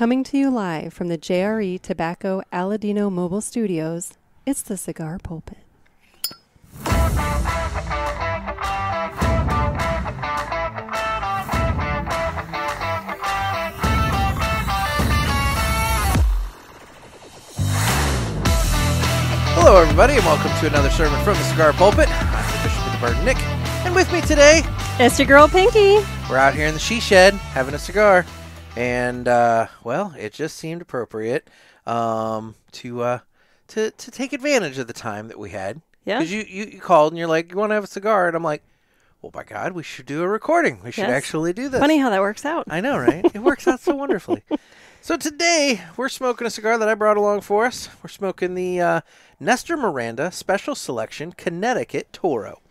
Coming to you live from the JRE Tobacco Aladino Mobile Studios, it's the Cigar Pulpit. Hello, everybody, and welcome to another sermon from the Cigar Pulpit. I'm the Bishop of the Bird, Nick, and with me today, It's your girl, Pinky. we're out here in the she shed having a cigar, and well, it just seemed appropriate to take advantage of the time that we had. Yeah. Because you called and you're like, you want to have a cigar, and I'm like, well, by God, we should do a recording. We should actually do this. Funny how that works out. I know, right? It works out so wonderfully. So today, we're smoking a cigar that I brought along for us. We're smoking the Nestor Miranda Special Selection Connecticut Toro.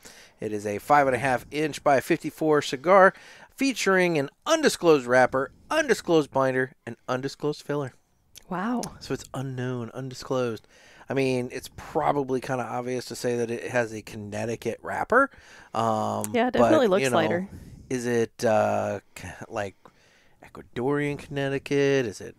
It is a 5.5 inch by 54 cigar featuring an undisclosed wrapper, undisclosed binder, and undisclosed filler. Wow. So it's unknown, undisclosed. I mean, it's probably kind of obvious to say that it has a Connecticut wrapper. Yeah, it definitely looks lighter. Is it like Ecuadorian Connecticut? Is it,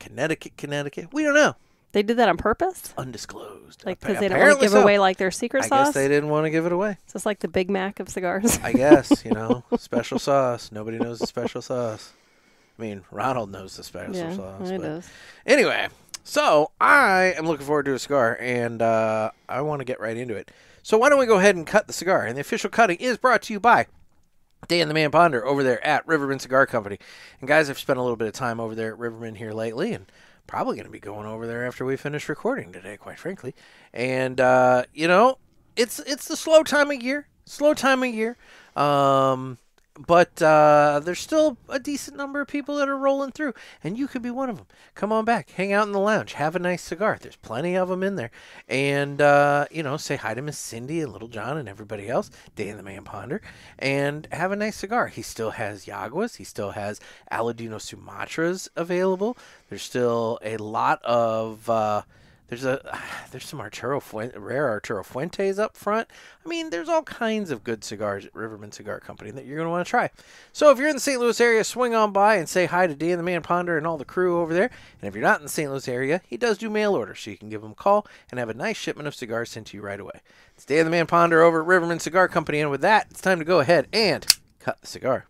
Connecticut? We don't know. They did that on purpose? Undisclosed. Like, because they don't want to give away, like, their secret sauce? I guess they didn't want to give it away. So it's like the Big Mac of cigars. I guess, special sauce. Nobody knows the special sauce. I mean, Ronald knows the special sauce. Yeah, he does. Anyway, so I am looking forward to a cigar, and I want to get right into it. So why don't we go ahead and cut the cigar? And the official cutting is brought to you by Dan the Man Ponder over there at Riverman Cigar Company. And guys, I've spent a little bit of time over there at Riverman here lately, and probably going to be going over there after we finish recording today, quite frankly. And, it's the slow time of year. But there's still a decent number of people that are rolling through, and you could be one of them. Come on back, hang out in the lounge, have a nice cigar. There's plenty of them in there. And, say hi to Miss Cindy and Little John and everybody else, Dan the Man Ponder, and have a nice cigar. He still has Yaguas. He still has Aladino Sumatras available. There's still a lot of... There's some rare Arturo Fuentes up front. I mean, there's all kinds of good cigars at Riverman Cigar Company that you're going to want to try. So if you're in the St. Louis area, swing on by and say hi to Dan the Man Ponder and all the crew over there. And if you're not in the St. Louis area, he does do mail order, so you can give him a call and have a nice shipment of cigars sent to you right away. It's Dan the Man Ponder over at Riverman Cigar Company, and with that, it's time to go ahead and cut the cigar.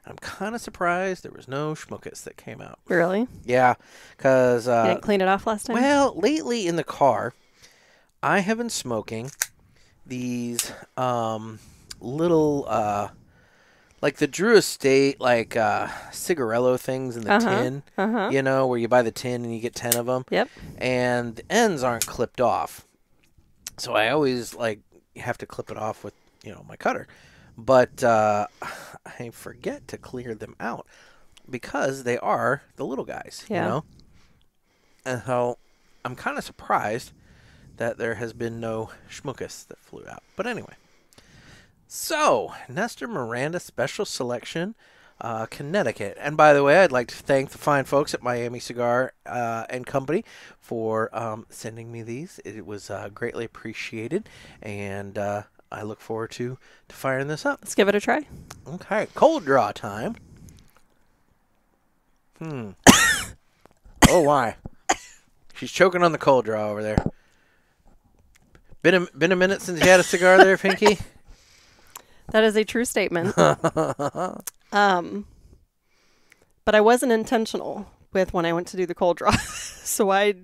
I'm kind of surprised there was no schmuckus that came out. Really? Yeah, because... you didn't clean it off last time? Well, lately in the car, I have been smoking these little, like the Drew Estate, like cigarello things in the tin, where you buy the tin and you get 10 of them. Yep. And the ends aren't clipped off. So I always, have to clip it off with, my cutter. But I forget to clear them out because they are the little guys, And so I'm kind of surprised that there has been no schmuckus that flew out. But anyway. So, Nestor Miranda Special Selection, Connecticut. And by the way, I'd like to thank the fine folks at Miami Cigar and Company for sending me these. It was greatly appreciated. And... I look forward to firing this up. Let's give it a try. Okay, cold draw time. Oh, why? She's choking on the cold draw over there. Been a minute since you had a cigar there, Pinky? That is a true statement. But I wasn't intentional with when I went to do the cold draw. So I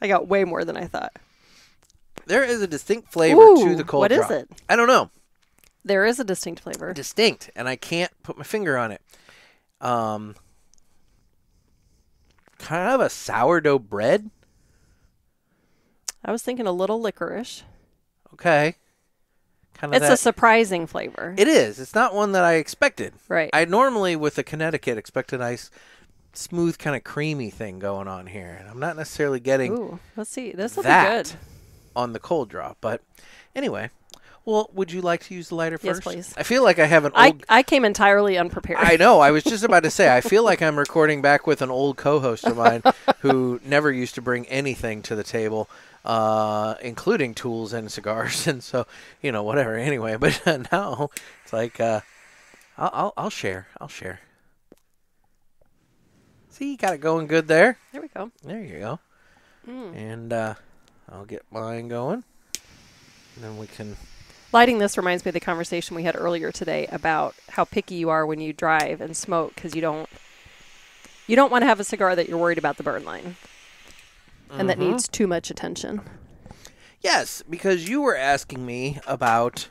got way more than I thought. There is a distinct flavor to the cold draw. What is it? I don't know. There is a distinct flavor. Distinct, and I can't put my finger on it. Kind of a sourdough bread. I was thinking a little licorice. Okay. It's a surprising flavor. It is. It's not one that I expected. Right. I normally, with a Connecticut, expect a nice, smooth, kind of creamy thing going on here. And I'm not necessarily getting let's see. This will be good on the cold draw. But anyway, well, would you like to use the lighter first? Yes, please. I feel like I have an old... I came entirely unprepared. I know. I was just about to say, I feel like I'm recording back with an old co-host of mine who never used to bring anything to the table, including tools and cigars. And so, whatever. Anyway, but now it's like, I'll share. See, you got it going good there. There we go. There you go. And I'll get mine going. And then we can... Lighting this reminds me of the conversation we had earlier today about how picky you are when you drive and smoke because you don't want to have a cigar that you're worried about the burn line and that needs too much attention. Yes, because you were asking me about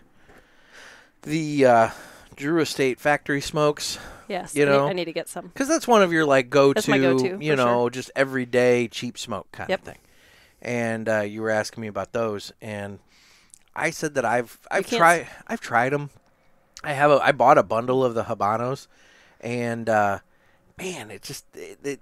the Drew Estate factory smokes. Yes, you know, I need to get some. Because that's one of your like go-to, that's my go-to, you know, sure. just everyday cheap smoke kind of thing. And you were asking me about those, and I said that I've tried them. I bought a bundle of the Habanos, and man, it just they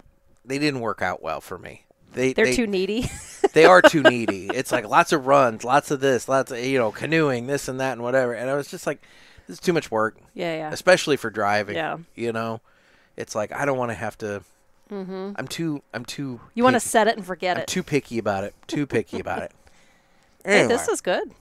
didn't work out well for me. They're too needy. They are too needy. It's like lots of runs, lots of this, lots of canoeing, this and that and whatever. And I was just like, this is too much work. Yeah. Especially for driving. Yeah. It's like I don't want to have to. I'm too. You want to set it and forget it. Too picky about it. Anyway. Hey, this is good.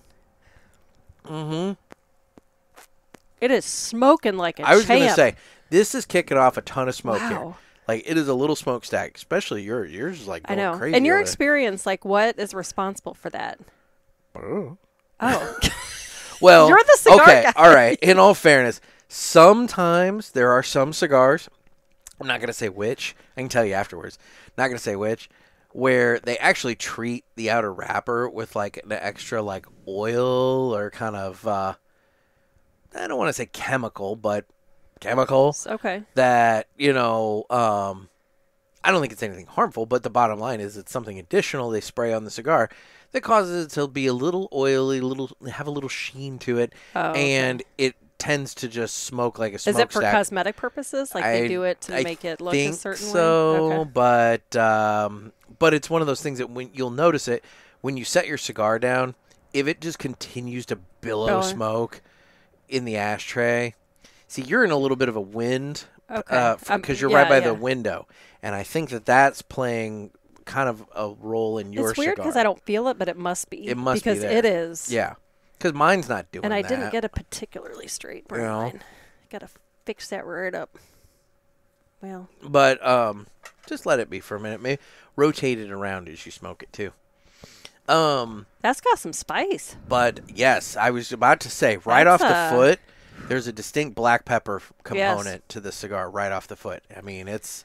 It is smoking like a champ. I was going to say, this is kicking off a ton of smoke here. Wow. Like, it is a little smokestack, especially yours. Yours is like going crazy. And your experience, like, what is responsible for that? Oh. Well, you're the cigar guy. All right. In all fairness, sometimes there are some cigars, I'm not going to say which. I can tell you afterwards. Not going to say which. Where they actually treat the outer wrapper with like an extra like oil or kind of I don't want to say chemical, but chemical. Okay. That I don't think it's anything harmful, but the bottom line is it's something additional they spray on the cigar that causes it to be a little oily, have a little sheen to it, and it tends to just smoke like a smokestack. Is it for cosmetic purposes? Like they do it to make it look a certain way? Okay. But it's one of those things that when you'll notice it when you set your cigar down, if it just continues to billow smoke in the ashtray. See, you're in a little bit of a wind because you're right by the window, and I think that's playing kind of a role in your cigar. It's weird because I don't feel it, but it must be. It must be there. It is. Yeah. Because mine's not doing that. And I didn't get a particularly straight burn line. Got to fix that right up. Well. But just let it be for a minute. Maybe rotate it around as you smoke it, too. That's got some spice. But, yes, I was about to say, right off the foot, there's a distinct black pepper component to the cigar right off the foot. I mean, it's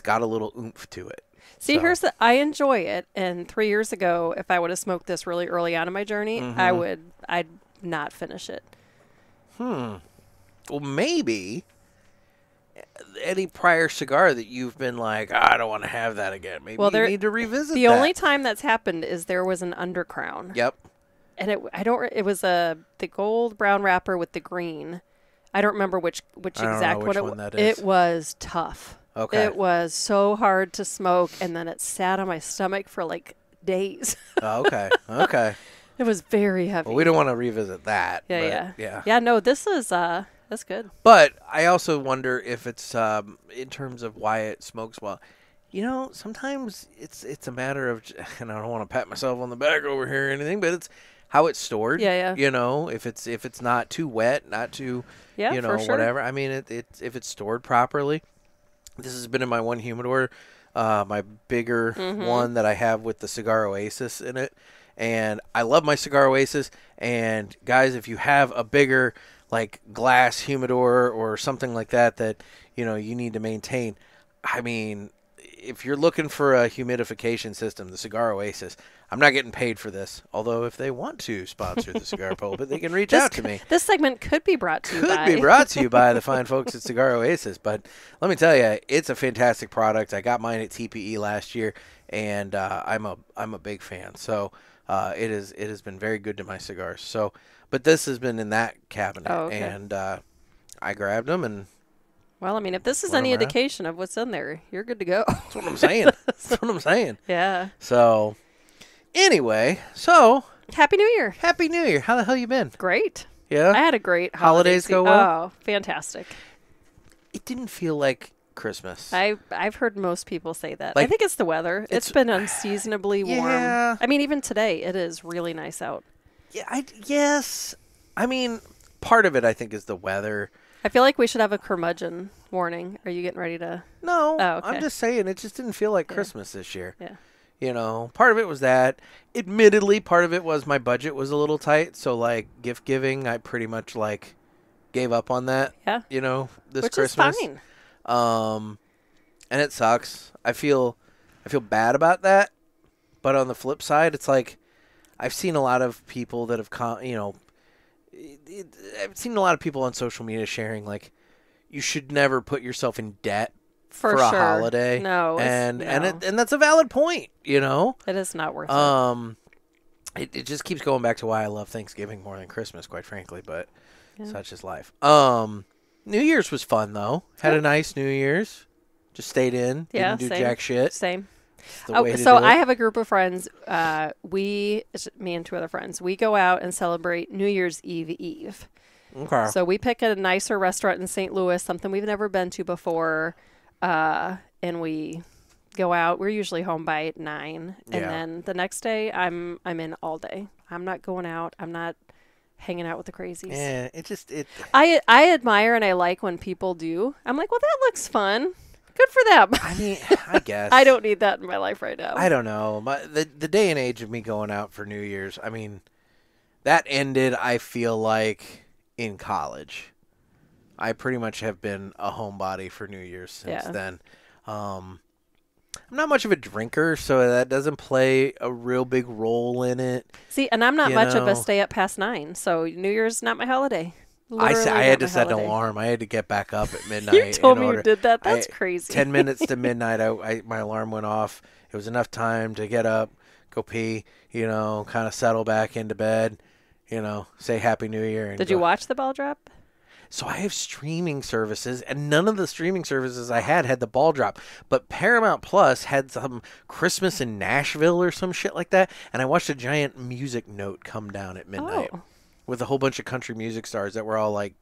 got a little oomph to it. See, I enjoy it, and 3 years ago, if I would have smoked this really early on in my journey, I'd not finish it. Well, maybe any prior cigar that you've been like, I don't want to have that again. Maybe you need to revisit that. The only time that's happened is there was an undercrown. Yep. And it was the gold brown wrapper with the green. I don't remember which exact one that is. It was tough. Okay. It was so hard to smoke, and then it sat on my stomach for like days. Okay. It was very heavy. Well, we don't want to revisit that. Yeah. No, this is that's good. But I also wonder if it's in terms of why it smokes well. Sometimes it's a matter of, and I don't want to pat myself on the back over here or anything, but it's how it's stored. Yeah. If it's not too wet, not too for sure. whatever. I mean, if it's stored properly. This has been in my one humidor, my bigger one that I have with the Cigar Oasis in it. And I love my Cigar Oasis. And guys, if you have a bigger like glass humidor or something like that you need to maintain, I mean, if you're looking for a humidification system, the Cigar Oasis, I'm not getting paid for this. Although if they want to sponsor the Cigar Pulpit, they can reach out to me. This segment could be brought to you by the fine folks at Cigar Oasis. But let me tell you, it's a fantastic product. I got mine at TPE last year, and I'm a big fan. So it has been very good to my cigars. So, but this has been in that cabinet, and I grabbed them and. Well, I mean, if this is any indication of what's in there, you're good to go. That's what I'm saying. Yeah. So, anyway, Happy New Year. Happy New Year. How the hell you been? Great. Yeah? I had a great holidays go well? Oh, fantastic. It didn't feel like Christmas. I've heard most people say that. I think it's the weather. It's been unseasonably warm. Yeah. I mean, even today, it is really nice out. Yeah. Yes. I mean, part of it, I think, is the weather. I feel like we should have a curmudgeon warning. Are you getting ready to? No, Oh, okay. I'm just saying it just didn't feel like Christmas this year. Yeah. You know, part of it was that. Admittedly, part of it was my budget was a little tight. So, like, gift giving, I pretty much, like, gave up on that. Yeah. You know, this Which Christmas. is fine. And it sucks. I feel bad about that. But on the flip side, it's like I've seen a lot of people that have, I've seen a lot of people on social media sharing, like, you should never put yourself in debt for a holiday. No. And that's a valid point, you know? It is not worth it. It just keeps going back to why I love Thanksgiving more than Christmas, quite frankly, but such is life. New Year's was fun, though. Had a nice New Year's. Just stayed in. Didn't do jack shit. Same. So I have a group of friends. It's me and two other friends. We go out and celebrate New Year's Eve. Okay. So we pick a nicer restaurant in St. Louis, something we've never been to before, and we go out. We're usually home by 9, and then the next day I'm in all day. I'm not going out. I'm not hanging out with the crazies. Yeah, I admire and I like when people do. I'm like, well, that looks fun. Good for them. I mean, I guess. I don't need that in my life right now. I don't know. The day and age of me going out for New Year's, I mean, that ended, I feel like, in college. I pretty much have been a homebody for New Year's since then. I'm not much of a drinker, so that doesn't play a real big role in it. See, and I'm not much of a stay up past 9, so New Year's not my holiday. I had to set an alarm. I had to get back up at midnight. You told me you did that. That's crazy. 10 minutes to midnight, my alarm went off. It was enough time to get up, go pee, kind of settle back into bed, say Happy New Year. And did you watch the ball drop? So I have streaming services, and none of the streaming services I had the ball drop. But Paramount Plus had some Christmas in Nashville or some shit like that, and I watched a giant music note come down at midnight. With a whole bunch of country music stars that were all like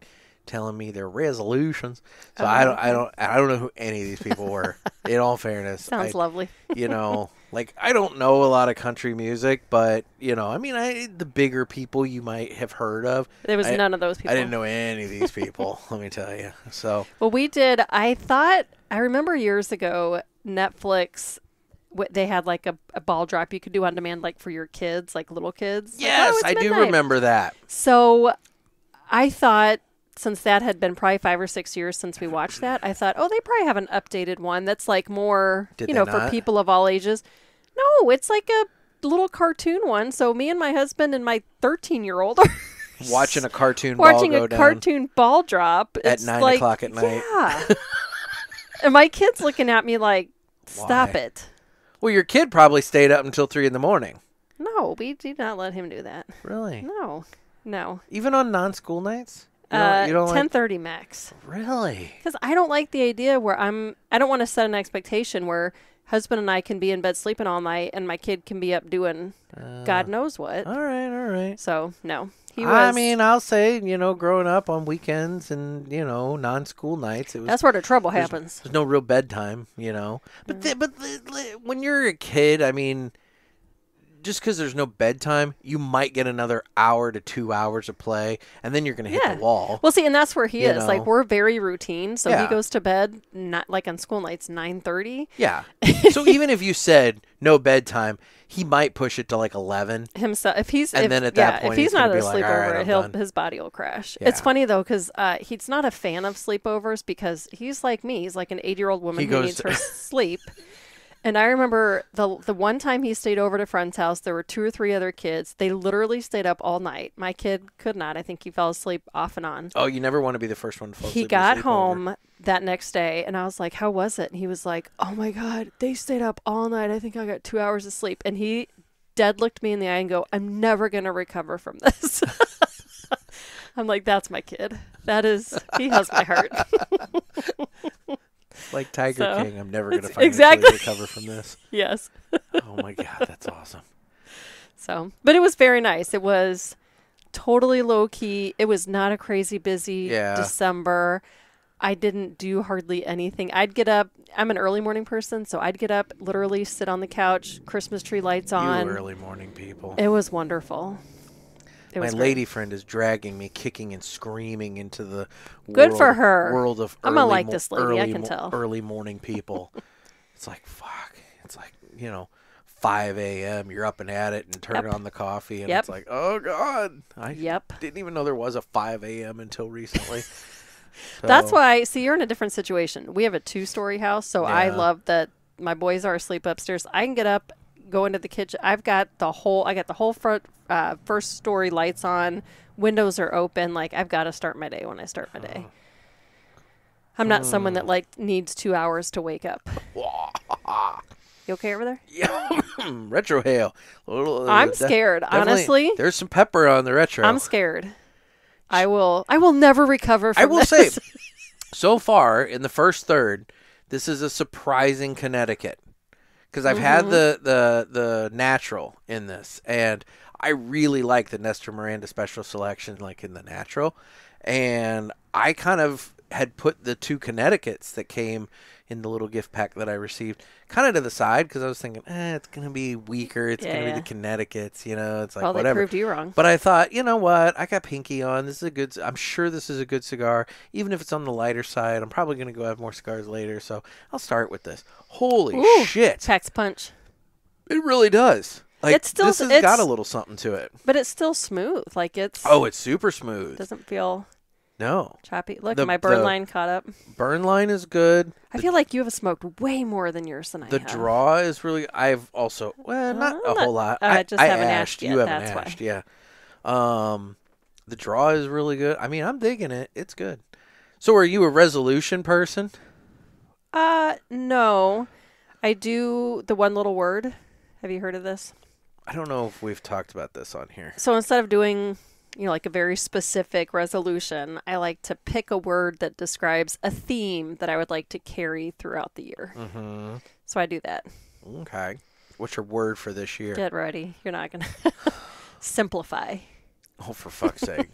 telling me their resolutions. So I don't know who any of these people were. In all fairness, sounds lovely. Like I don't know a lot of country music, but the bigger people you might have heard of. There was none of those people. I didn't know any of these people. Let me tell you. So well, we did. I remember years ago Netflix. They had like a ball drop you could do on demand, like for your kids, like little kids. Yes, I do remember that. So I thought, since that had been probably 5 or 6 years since we watched that, I thought, they probably have an updated one that's like more, for people of all ages. No, it's like a little cartoon one. So me and my husband and my 13-year-old are watching a cartoon cartoon ball drop at 9 o'clock at night. Yeah. And my kid's looking at me like, stop it. Well, your kid probably stayed up until 3 a.m. No, we did not let him do that. Really? No. Even on non-school nights? You don't 10:30 max. Really? Because I don't like the idea where I don't want to set an expectation where husband and I can be in bed sleeping all night and my kid can be up doing God knows what. All right. So, no. I'll say, growing up on weekends and, non-school nights. That's where the trouble happens. There's no real bedtime, But when you're a kid, just because there's no bedtime, you might get another hour to 2 hours of play, and then you're going to hit the wall. Well, see, and that's where he is. Like, we're very routine, so he goes to bed, not like on school nights, 9:30. Yeah. So even if you said no bedtime, he might push it to like 11. Himself, if he's not at a sleepover, his body will crash. Yeah. It's funny though, because he's not a fan of sleepovers because he's like me. He's like an 8-year-old woman who needs her sleep. And I remember the one time he stayed over at a friend's house, there were 2 or 3 other kids. They literally stayed up all night. My kid could not. I think he fell asleep off and on. Oh, you never want to be the first one to fall asleep. He got home that next day, and I was like, how was it? And he was like, oh, my God, they stayed up all night. I think I got 2 hours of sleep. And he dead looked me in the eye and go, I'm never going to recover from this. I'm like, that's my kid. He has my heart. Like Tiger King, I'm never going to financially recover from this. Yes. Oh, my God, that's awesome. So, but it was very nice. It was totally low-key. It was not a crazy busy December. I didn't do hardly anything. I'd get up. I'm an early morning person, so I'd get up, literally sit on the couch, Christmas tree lights on. You early morning people. It was wonderful. My was lady friend is dragging me, kicking and screaming into the Good for her. world of I'm gonna like this lady. I can tell. early morning people. It's like, fuck. It's like, 5 a.m. You're up and at it and turn on the coffee. And it's like, oh, God. I didn't even know there was a 5 a.m. until recently. So, that's why, see, you're in a different situation. We have a 2-story house, so I love that my boys are asleep upstairs. I can get up, go into the kitchen. I got the whole front first story lights on. Windows are open. Like, I've got to start my day when I start my day. I'm not someone that needs 2 hours to wake up. You okay over there? Yeah. Retro hail. I'm scared, honestly. There's some pepper on the retro. I'm scared. I will never recover from this. I will say, so far in the first third, this is a surprising Connecticut. Because I've had the natural in this, and I really like the Nestor Miranda special selection, like in the natural. And I kind of had put the 2 Connecticut's that came in the little gift pack that I recieved kind of to the side because I was thinking, it's going to be weaker. It's going to be the Connecticut's, It's like, whatever. They proved you wrong. But I thought, you know what? I got Pinky on. I'm sure this is a good cigar. Even if it's on the lighter side, I'm probably going to go have more cigars later. So I'll start with this. Holy shit. Packs punch. It really does. Like, it's still, this has got a little something to it. But it's still smooth. Like, it's... Oh, it's super smooth. Doesn't feel... No. Choppy. Look, my burn line caught up. Burn line is good. I feel like you have smoked way more than yours than I have. The draw is really... I've also... Well, not a whole lot. I just haven't ashed yet. You haven't ashed, yeah. The draw is really good. I mean, I'm digging it. It's good. So are you a resolution person? No. I do the one little word. Have you heard of this? I don't know if we've talked about this on here. So instead of doing... like a very specific resolution, I like to pick a word that describes a theme that I would like to carry throughout the year. Mm-hmm. So I do that. Okay. What's your word for this year? Get ready. You're not going to simplify. Oh, for fuck's sake.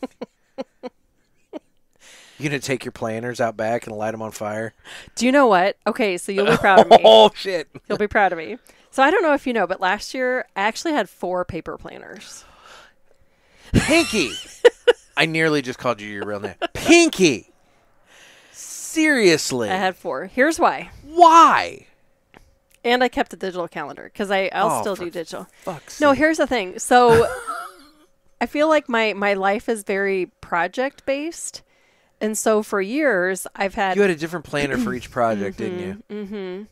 You going to take your planters out back and light them on fire? Do you know what? Okay, so you'll be proud of me. Oh, shit. You'll be proud of me. So I don't know if you know, but last year I actually had 4 paper planters. Pinky. I nearly just called you your real name. Pinky. Seriously. I had 4. Here's why. Why? And I kept a digital calendar because I'll still do digital. Fuck's no, sake. here's the thing. So I feel like my life is very project based. And so for years I've had... You had a different planner for each project, didn't you? Mm-hmm.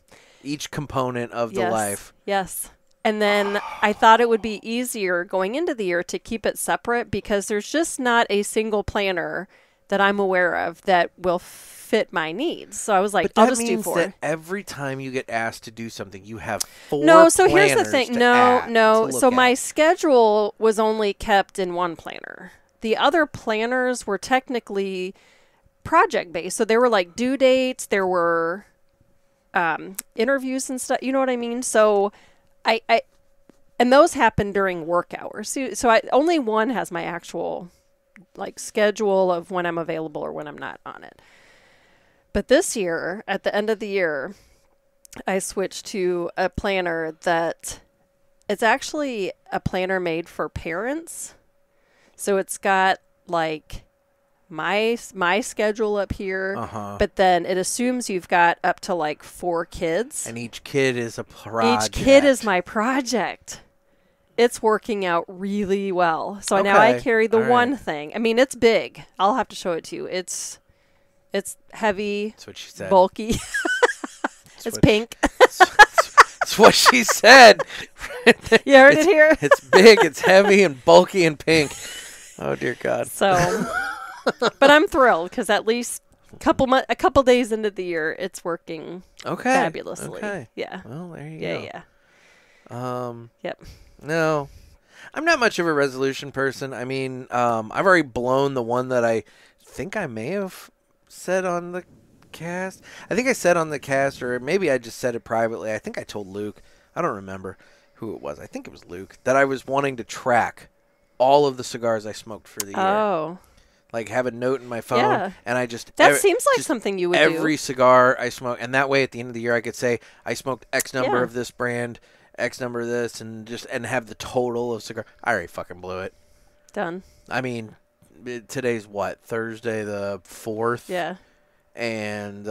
Each component of the life. Yes. And then I thought it would be easier going into the year to keep it separate because there's just not a single planner that I'm aware of that will fit my needs. So I was like, I'll just do 4. That every time you get asked to do something, you have 4 No, so here's the thing. No. So my schedule was only kept in one planner. The other planners were technically project based. So there were like due dates, there were interviews and stuff. You know what I mean? So and those happen during work hours. So only one has my actual like schedule of when I'm available or when I'm not on it. But this year, at the end of the year, I switched to a planner that it's actually a planner made for parents. So it's got like my schedule up here, but then it assumes you've got up to like 4 kids. And each kid is a project. Each kid is my project. It's working out really well. So now I carry the one thing. I mean, it's big. I'll have to show it to you. It's heavy. That's what she said. Bulky. It's pink. That's what she said. You heard it here? It's big, it's heavy, and bulky and pink. Oh, dear God. So... But I'm thrilled because at least a couple days into the year, it's working fabulously. Okay. Yeah. Well, there you go. Yeah. Yep. No, I'm not much of a resolution person. I mean, I've already blown the one that I think I may have said on the cast. I think I said on the cast, or maybe I just said it privately. I think I told Luke. I don't remember who it was. I think it was Luke, that I was wanting to track all of the cigars I smoked for the year. Oh. Like have a note in my phone, and I just... That seems like something you would do. Every cigar I smoke, and that way at the end of the year I could say, I smoked X number of this brand, X number of this, and have the total of cigar. I already fucking blew it. Done. I mean, today's what? Thursday the 4th? Yeah. And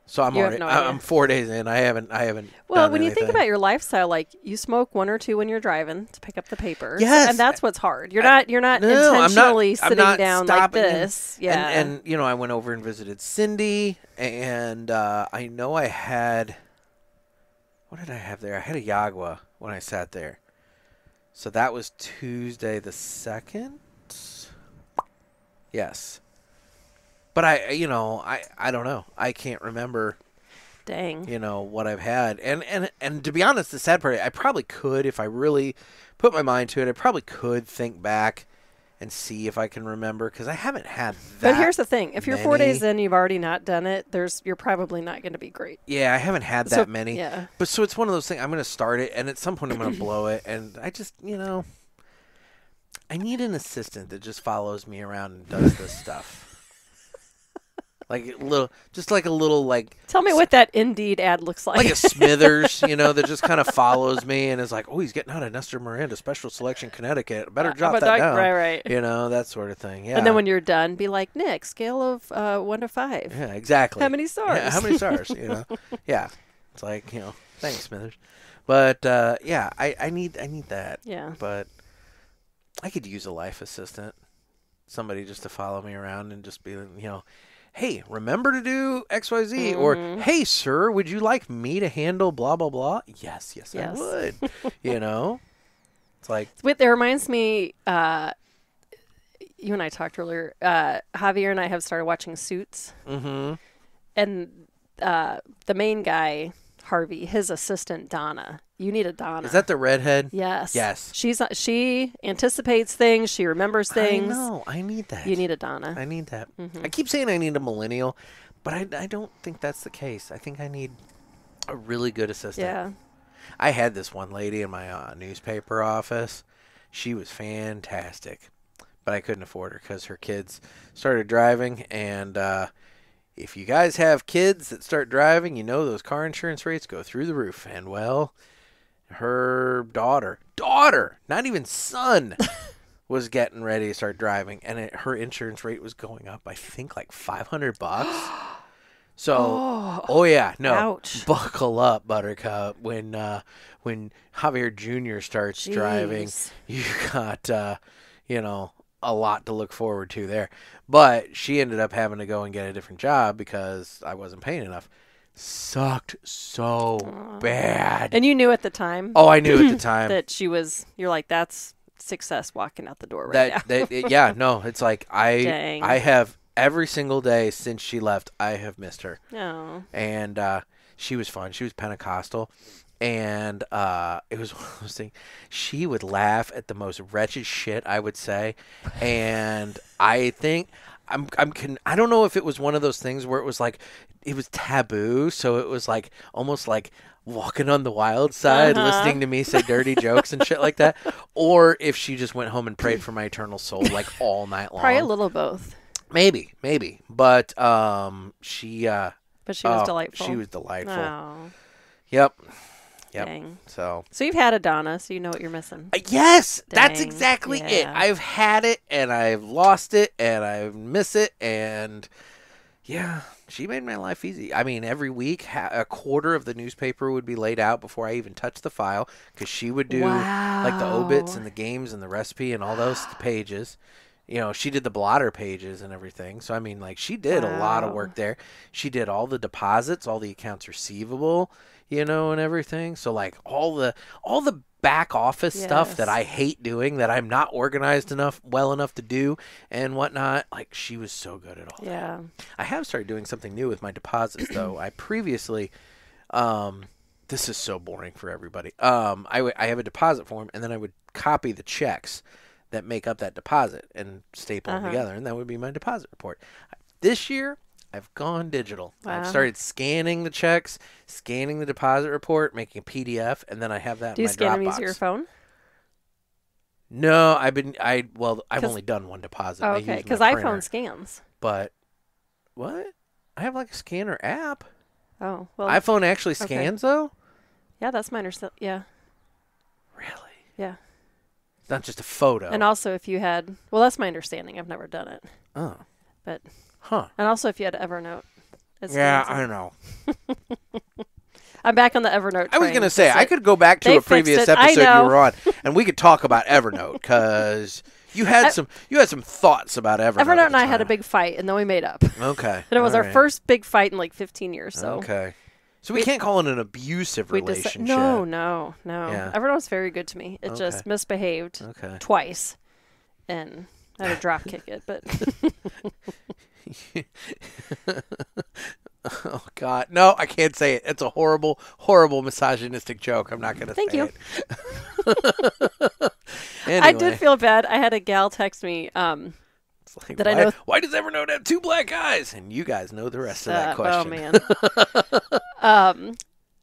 so I'm You have already no idea. I'm 4 days in. I haven't Well, done when you think anything. about your lifestyle, like you smoke 1 or 2 when you're driving to pick up the papers. Yes. And that's what's hard. You're not No, intentionally I'm sitting not down like stopping this. Yeah. And you know, I went over and visited Cindy, and I know I had, what did I have there? I had a Yagua when I sat there. So that was Tuesday the 2nd. Yes. But I don't know. I can't remember, Dang. what I've had. And to be honest, the sad part, I probably could, if I really put my mind to it, I probably could think back and see if I can remember, because I haven't had that. But here's the thing. If you're 4 many. days in, you've already not done it, you're probably not going to be great. Yeah, I haven't had that many. Yeah. But so it's one of those things, I'm going to start it, and at some point I'm going to blow it, and I just, I need an assistant that just follows me around and does this stuff. Like a little Tell me what that Indeed ad looks like. like a Smithers, that just kind of follows me and is like, oh, he's getting out of Nestor Miranda Special Selection Connecticut. Better jot that down. Right. That sort of thing. Yeah. And then when you're done, be like, Nick, scale of 1 to 5. Yeah, exactly. How many stars? Yeah, how many stars? Yeah. It's like, thanks, Smithers. But yeah, I need that. Yeah. But I could use a life assistant, somebody just to follow me around and just be, hey, remember to do XYZ, Mm-hmm. or hey, sir, would you like me to handle blah blah blah? Yes, I would. It's like, It reminds me. You and I talked earlier. Javier and I have started watching Suits, and the main guy, Harvey, his assistant Donna. You need a Donna. is that the redhead? Yes. Yes. She anticipates things. She remembers things. I know. I need that. You need a Donna. I need that. I keep saying I need a millennial, but I don't think that's the case. I think I need a really good assistant. Yeah. I had this one lady in my newspaper office. She was fantastic, but I couldn't afford her because her kids started driving. And if you guys have kids that start driving, those car insurance rates go through the roof. And, well, her daughter, not even son, was getting ready to start driving. And her insurance rate was going up, I think, like $500. So, yeah, no, ouch. Buckle up, Buttercup. When Javier Jr. starts driving, you got, a lot to look forward to there. But she ended up having to go and get a different job because I wasn't paying enough. Sucked so bad. And you knew at the time. Oh, I knew at the time that you're like, that's success walking out the door right now. Yeah, no, it's like Dang. I have every single day since she left, I have missed her. Oh. And she was fun. She was Pentecostal. And it was one of those things. She would laugh at the most wretched shit, I would say. And I think I don't know if it was one of those things where it was like it was taboo, so it was like almost like walking on the wild side, listening to me say dirty jokes and shit like that, or if she just went home and prayed for my eternal soul like all night long. Probably a little both. Maybe, but she. But she was delightful. She was delightful. Oh. Yep. Dang. So you've had a Donna, so you know what you're missing. Yes, that's Dang. exactly it. Yeah. I've had it, and I've lost it, and I miss it, and yeah, she made my life easy. I mean, every week, a quarter of the newspaper would be laid out before I even touched the file, because she would do like the obits and the games and the recipe and all those pages. She did the blotter pages and everything. So, I mean, like, she did a lot of work there. She did all the deposits, all the accounts receivable, and everything. So, like, all the back office stuff that I hate doing, that I'm not organized well enough to do and whatnot, like, she was so good at all that. I have started doing something new with my deposits, though. I previously, this is so boring for everybody. I have a deposit form, and then I would copy the checks that make up that deposit and staple them together, and that would be my deposit report. This year, I've gone digital. Wow. I've started scanning the checks, scanning the deposit report, making a PDF, and then I have that in my Dropbox. Do you scan them using your phone? No, I've only done one deposit. Oh, okay, because iPhone scans. But what? I have like a scanner app. Oh, well. iPhone actually scans though? Yeah, that's my understanding. Yeah. Really? Yeah. not just a photo. And also if you had, well, that's my understanding. I've never done it. Oh. But, huh. And also if you had Evernote. Yeah, I know. I'm back on the Evernote train. I was going to say, I could go back to a previous episode you were on, and we could talk about Evernote, because you had some thoughts about Evernote. Evernote and I had a big fight, and then we made up. Okay. And it was our first big fight in like 15 years. So. Okay. So we can't call it an abusive relationship. No. Yeah. Evernote's very good to me. It just misbehaved twice, and I had to drop kick it, but... Oh, God. No, I can't say it. It's a horrible, horrible misogynistic joke. I'm not going to say it. Thank you. Anyway. I did feel bad. I had a gal text me that I know. Why does Evernote have 2 black eyes? And you guys know the rest of that question. Oh, man.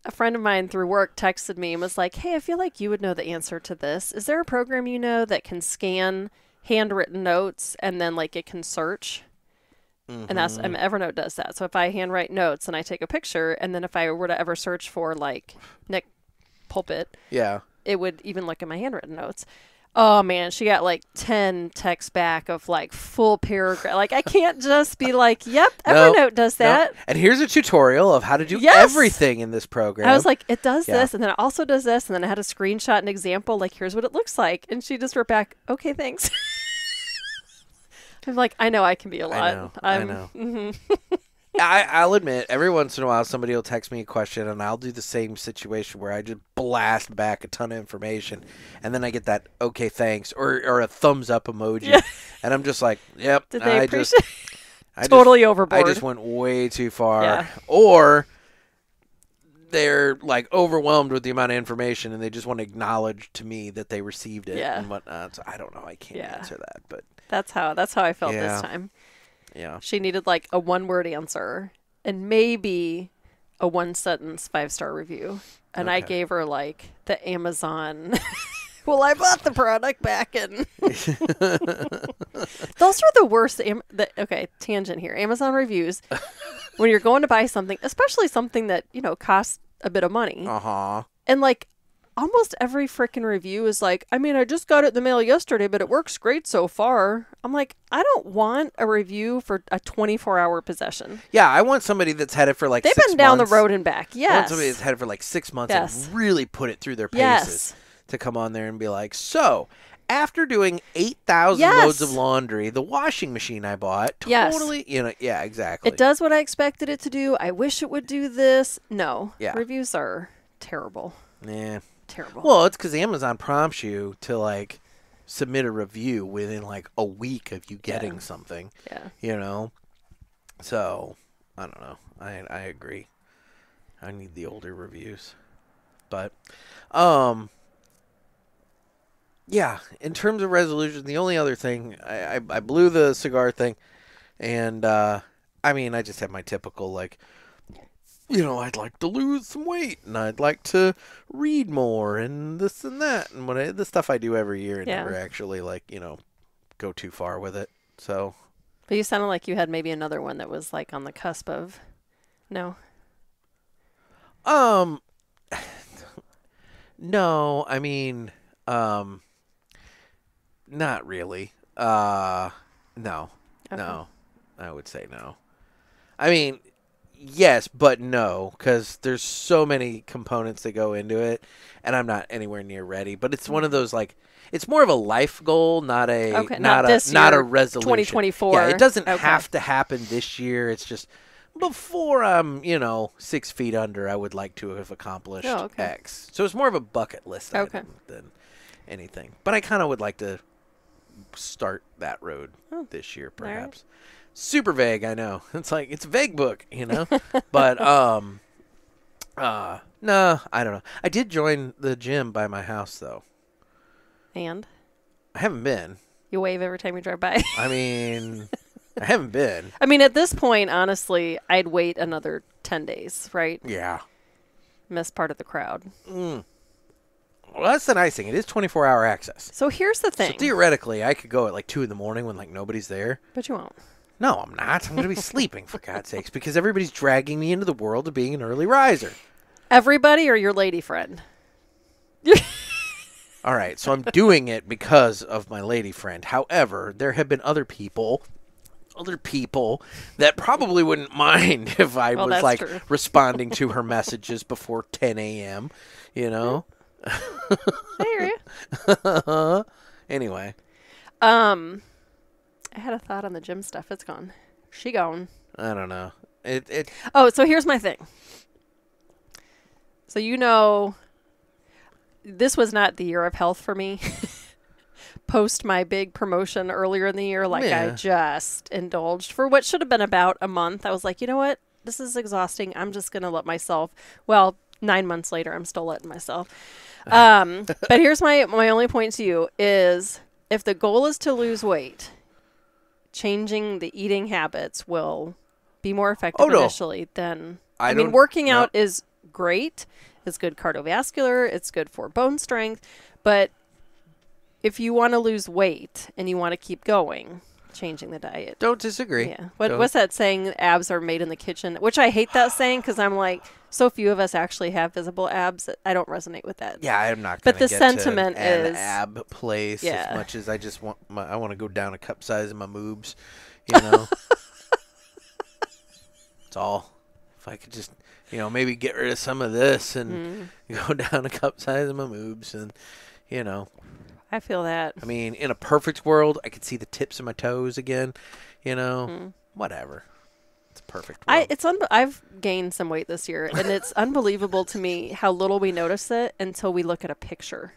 A friend of mine through work texted me and was like, hey, I feel like you would know the answer to this. Is there a program you know that can scan handwritten notes and then like it can search? And that's Evernote does that. So if I handwrite notes and I take a picture, and then if I were to ever search for like Nick Pulpit, it would even look at my handwritten notes. Oh man, she got like 10 texts back of like full paragraph. Like I can't just be like, "Yep, Evernote does that." No. And here's a tutorial of how to do everything in this program. I was like, "It does this, and then it also does this," and then I had a screenshot and example. Like, here's what it looks like, and she just wrote back, "Okay, thanks." I'm like, I know I can be a lot. I know. Mm-hmm. I'll admit, every once in a while, somebody will text me a question, and I'll do the same situation where I just blast back a ton of information, and then I get that "okay, thanks" or a thumbs up emoji, and I'm just like, "Yep." Did they appreciate? Totally overboard. I just went way too far, or they're like overwhelmed with the amount of information, and they just want to acknowledge to me that they received it and whatnot. So I don't know. I can't answer that, but. That's how I felt this time. Yeah. She needed like a 1-word answer and maybe a 1-sentence 5-star review. And I gave her like the Amazon. Well, I bought the product back and those are the worst. Okay, tangent here. Amazon reviews. When you're going to buy something, especially something that, costs a bit of money. And like, almost every freaking review is like, I mean, I just got it in the mail yesterday, but it works great so far. I'm like, I don't want a review for a 24-hour possession. Yeah, I want somebody that's had it for like 6 months. They've been down the road and back. Yes. I want somebody that's had it for like 6 months and really put it through their paces to come on there and be like, so after doing 8,000 loads of laundry, the washing machine I bought totally, exactly. It does what I expected it to do. I wish it would do this. No. Yeah. Reviews are terrible. Yeah. Terrible. Well, it's because Amazon prompts you to like submit a review within like a week of you getting something. Yeah. So I don't know. I agree. I need the older reviews, but yeah. In terms of resolution, the only other thing I blew the cigar thing, and I mean I just have my typical like. I'd like to lose some weight, and I'd like to read more, and this and that, and the stuff I do every year, and never actually, go too far with it. So, but you sounded like you had maybe another one that was like on the cusp of, no. No, I mean, not really. No, no, I would say no. I mean. Yes, but no, because there's so many components that go into it, and I'm not anywhere near ready. But it's one of those like it's more of a life goal, not a not a resolution. 2024. Yeah, it doesn't have to happen this year. It's just before I'm 6 feet under, I would like to have accomplished X. So it's more of a bucket list item than anything. But I kind of would like to start that road this year, perhaps. Super vague, I know. It's like it's a vague book, But no, I don't know. I did join the gym by my house though. And I haven't been. You wave every time you drive by. I mean, I haven't been. I mean, at this point, honestly, I'd wait another 10 days, right? Yeah. Miss part of the crowd. Well, that's the nice thing. It is 24-hour access. So here's the thing. So theoretically, I could go at like 2 in the morning when like nobody's there. But you won't. No, I'm not. I'm going to be sleeping, for God's sakes, because everybody's dragging me into the world of being an early riser. Everybody or your lady friend? All right, so I'm doing it because of my lady friend. However, there have been other people that probably wouldn't mind if I was like true. responding to her messages before 10 a.m., you know? I hear you. Anyway. I had a thought on the gym stuff. It's gone. She gone. I don't know. Oh, so here's my thing. So this was not the year of health for me. Post my big promotion earlier in the year, I just indulged for what should have been about a month. I was like, you know what? This is exhausting. I'm just going to let myself. Well, 9 months later, I'm still letting myself. But here's my only point to you is if the goal is to lose weight, changing the eating habits will be more effective initially than... I mean, working out is great. It's good cardiovascular. It's good for bone strength. But if you want to lose weight and you want to keep going, changing the diet. Don't disagree. Yeah. What's that saying? Abs are made in the kitchen, which I hate that saying because I'm like, so few of us actually have visible abs. I don't resonate with that. Yeah, I'm not going to get sentiment to an is ab place as much as I just want I want to go down a cup size in my moobs, you know. That's all. If I could just, maybe get rid of some of this and go down a cup size in my moobs and, I feel that. I mean, in a perfect world, I could see the tips of my toes again, whatever. It's a perfect world. I've gained some weight this year, and it's unbelievable to me how little we notice it until we look at a picture.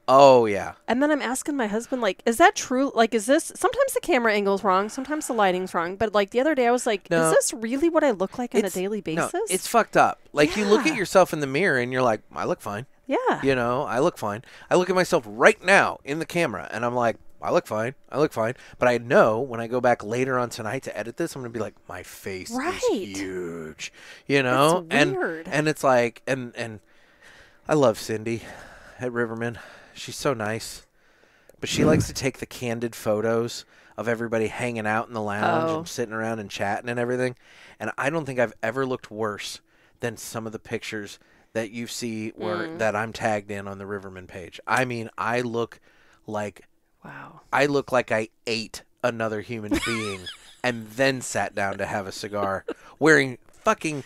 Oh, yeah. And then I'm asking my husband, is that true? Is this... Sometimes the camera angle's wrong. Sometimes the lighting's wrong. But, the other day I was like, is this really what I look like on a daily basis? No, it's fucked up. You look at yourself in the mirror, and you're like, I look fine. Yeah. I look fine. I look at myself right now in the camera, and I'm like, I look fine. I look fine. But I know when I go back later on tonight to edit this, I'm going to be like, my face is huge. It's weird. And it's like, and I love Cindy at Riverman. She's so nice. But she likes to take the candid photos of everybody hanging out in the lounge and sitting around and chatting and everything. And I don't think I've ever looked worse than some of the pictures that you see that I'm tagged in on the Riverman page. I mean, I look like I ate another human being and then sat down to have a cigar wearing fucking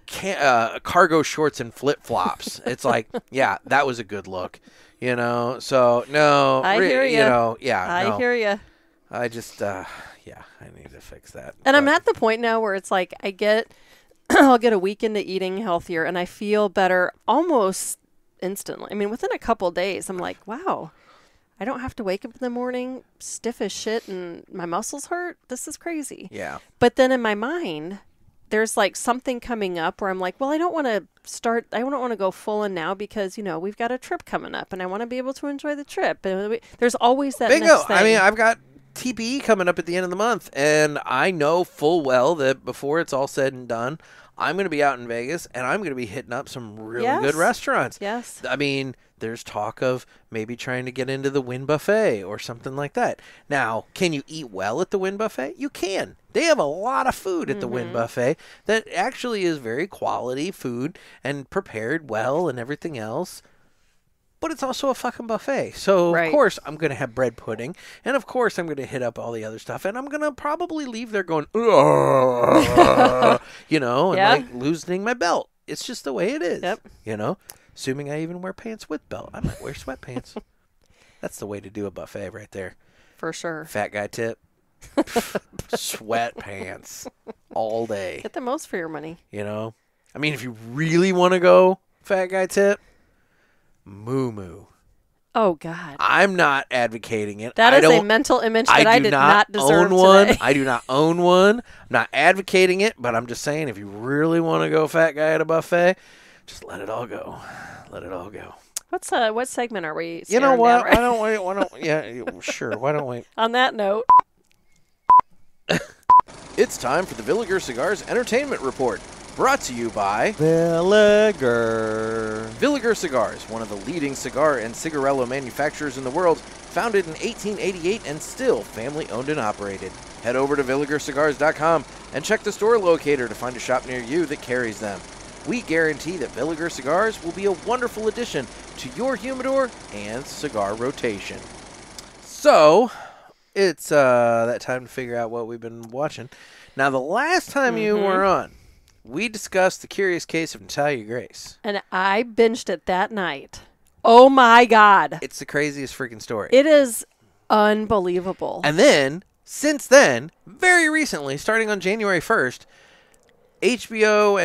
cargo shorts and flip-flops. It's like, yeah, that was a good look. So no, I hear you. I hear you. I just, I need to fix that. And I'm at the point now where it's like I'll get a week into eating healthier, and I feel better almost instantly. I mean, within a couple days, I'm like, wow, I don't have to wake up in the morning stiff as shit and my muscles hurt. This is crazy. Yeah. But then in my mind, there's something coming up where I'm like, well, I don't want to go full in now because, we've got a trip coming up and I want to be able to enjoy the trip. And there's always that Bingo. next thing. I mean, I've got TPE coming up at the end of the month, and I know full well that before it's all said and done, I'm going to be out in Vegas and I'm going to be hitting up some really good restaurants. Yes. I mean, there's talk of maybe trying to get into the Wynn Buffet or something like that. Now, can you eat well at the Wynn Buffet? You can. They have a lot of food at the Wynn Buffet that actually is very quality food and prepared well and everything else. But it's also a fucking buffet. So, of course, I'm going to have bread pudding. And, of course, I'm going to hit up all the other stuff. And I'm going to probably leave there going, and loosening my belt. It's just the way it is. Yep. Assuming I even wear pants with belt. I might wear sweatpants. That's the way to do a buffet right there. For sure. Fat guy tip. Sweatpants all day. Get the most for your money. I mean, if you really want to go fat guy tip, moo-moo. Oh, God. I'm not advocating it. That is a mental image that I did not deserve own one. Today. I do not own one. I'm not advocating it, but I'm just saying if you really want to go fat guy at a buffet, just let it all go. Let it all go. What segment are we? You know what? Right? Why don't? Yeah, sure. Why don't we? On that note, it's time for the Villiger Cigars Entertainment Report, brought to you by Villiger. Villiger Cigars, one of the leading cigar and cigarello manufacturers in the world, founded in 1888 and still family owned and operated. Head over to VilligerCigars.com and check the store locator to find a shop near you that carries them. we guarantee that Villiger Cigars will be a wonderful addition to your humidor and cigar rotation. So, it's that time to figure out what we've been watching. Now, the last time you were on, we discussed the curious case of Natalia Grace. And I binged it that night. Oh, my God. It's the craziest freaking story. It is unbelievable. And then, since then, very recently, starting on January 1st, HBO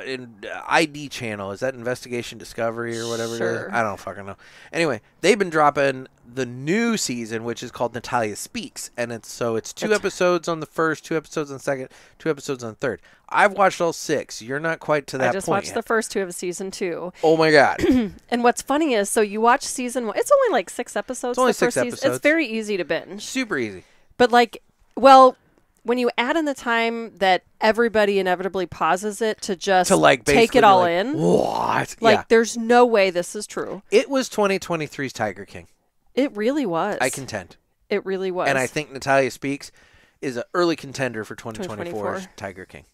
and ID channel, is that Investigation Discovery or whatever it is? I don't fucking know. Anyway, they've been dropping the new season, which is called Natalia Speaks, and it's 2 episodes on the first, 2 episodes on the second, 2 episodes on the third. I've watched all 6. You're not quite to that point. I just watched the first 2 of season 2. Oh my God! And what's funny is, so you watch season 1. It's only like 6 episodes. It's only 6 episodes. It's very easy to binge. Super easy. But like, well, when you add in the time that everybody inevitably pauses it to just take it all in. What? Like, there's no way this is true. It was 2023's Tiger King. It really was. I contend. It really was. And I think Natalia Speaks is an early contender for 2024's Tiger King.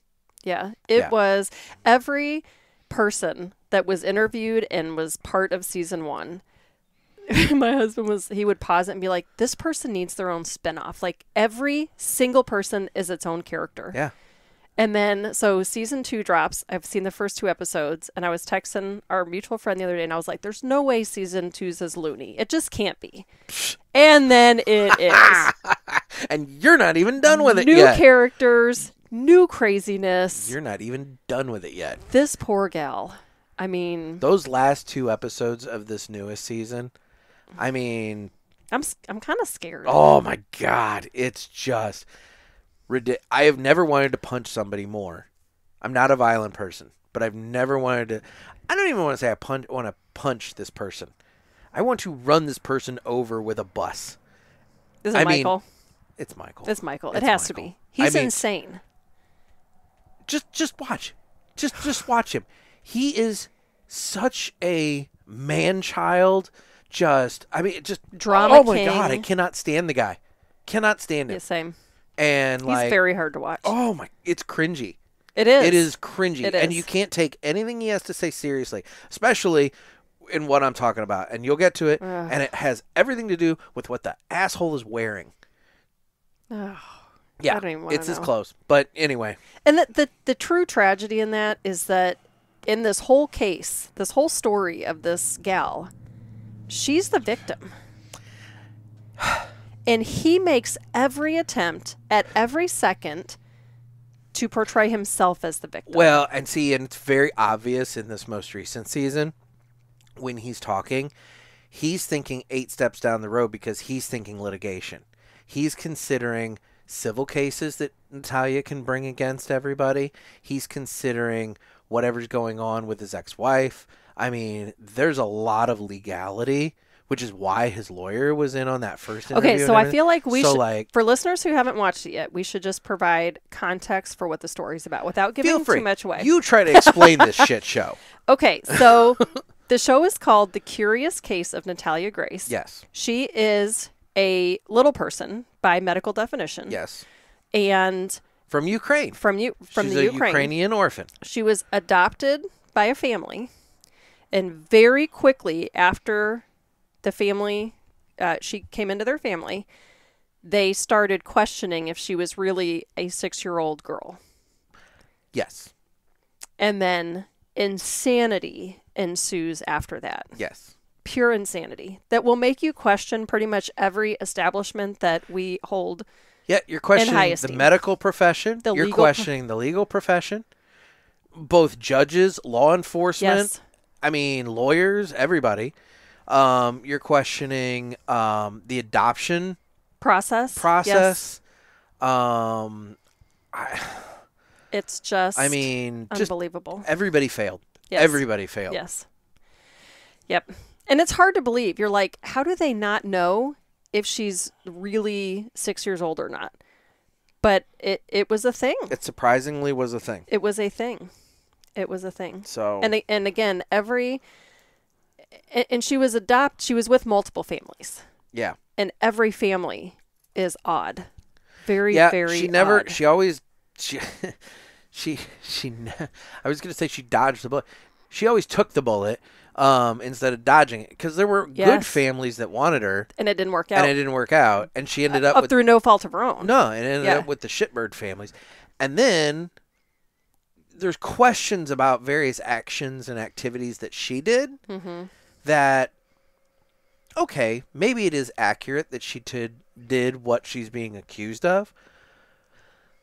Yeah. It was every person that was interviewed and was part of season 1. My husband he would pause it and be like, this person needs their own spinoff. Like, every single person is its own character. Yeah. And then, so season 2 drops. I've seen the first 2 episodes, and I was texting our mutual friend the other day, and I was like, there's no way season 2's as loony. It just can't be. And then it is. And you're not even done with it yet. New characters, new craziness. You're not even done with it yet. This poor gal. I mean, those last 2 episodes of this newest season, I mean, I'm kind of scared. Oh my God, it's just ridiculous. I have never wanted to punch somebody more. I'm not a violent person, but I've never wanted to. I don't even want to say I want to punch this person. I want to run this person over with a bus. Is it Michael? It's Michael. It's Michael. It has to be. He's insane. Just watch. Just watch him. He is such a man-child. Just drama. Oh my God, I cannot stand the guy. Cannot stand him. Yeah, same. And he's very hard to watch. Oh my, it's cringy. It is. It is cringy. It is. And you can't take anything he has to say seriously, especially in what I'm talking about. And you'll get to it. And it has everything to do with what the asshole is wearing. Oh, yeah, I don't even want to know. It's as close. But anyway. And the true tragedy in that is that in this whole case, this whole story of this gal, she's the victim. And he makes every attempt at every second to portray himself as the victim. Well, and it's very obvious in this most recent season when he's talking, he's thinking 8 steps down the road because he's thinking litigation. He's considering civil cases that Natalia can bring against everybody. He's considering whatever's going on with his ex-wife. I mean, there's a lot of legality, which is why his lawyer was in on that first interview. Okay, so I feel like we should, for listeners who haven't watched it yet, we should just provide context for what the story's about without giving too much away. You try to explain this shit show. Okay, so the show is called The Curious Case of Natalia Grace. Yes. She is a little person by medical definition. Yes. And from Ukraine. From the Ukraine. She's a Ukrainian orphan. She was adopted by a family, and very quickly after the family, she came into their family, they started questioning if she was really a 6-year-old girl. Yes. And then insanity ensues after that. Yes. Pure insanity that will make you question pretty much every establishment that we hold. Yeah, you're questioning the medical profession. You're questioning the legal profession. Both judges, law enforcement. Yes. I mean, lawyers, everybody. You're questioning the adoption process. Yes. It's just, unbelievable. Everybody failed. Yes. Everybody failed. Yes. Yep. And it's hard to believe. You're like, how do they not know if she's really 6 years old or not? But it was a thing. It surprisingly was a thing. It was a thing. It was a thing. So and again, and she was she was with multiple families. Yeah. And every family is odd. Very, very she never odd. she always I was going to say she dodged the bullet. She always took the bullet instead of dodging it, because there were good families that wanted her. And it didn't work out. And she ended up with, through no fault of her own. No, and ended up with the shitbird families. And then there's questions about various actions and activities that she did that, okay, maybe it is accurate that she did what she's being accused of.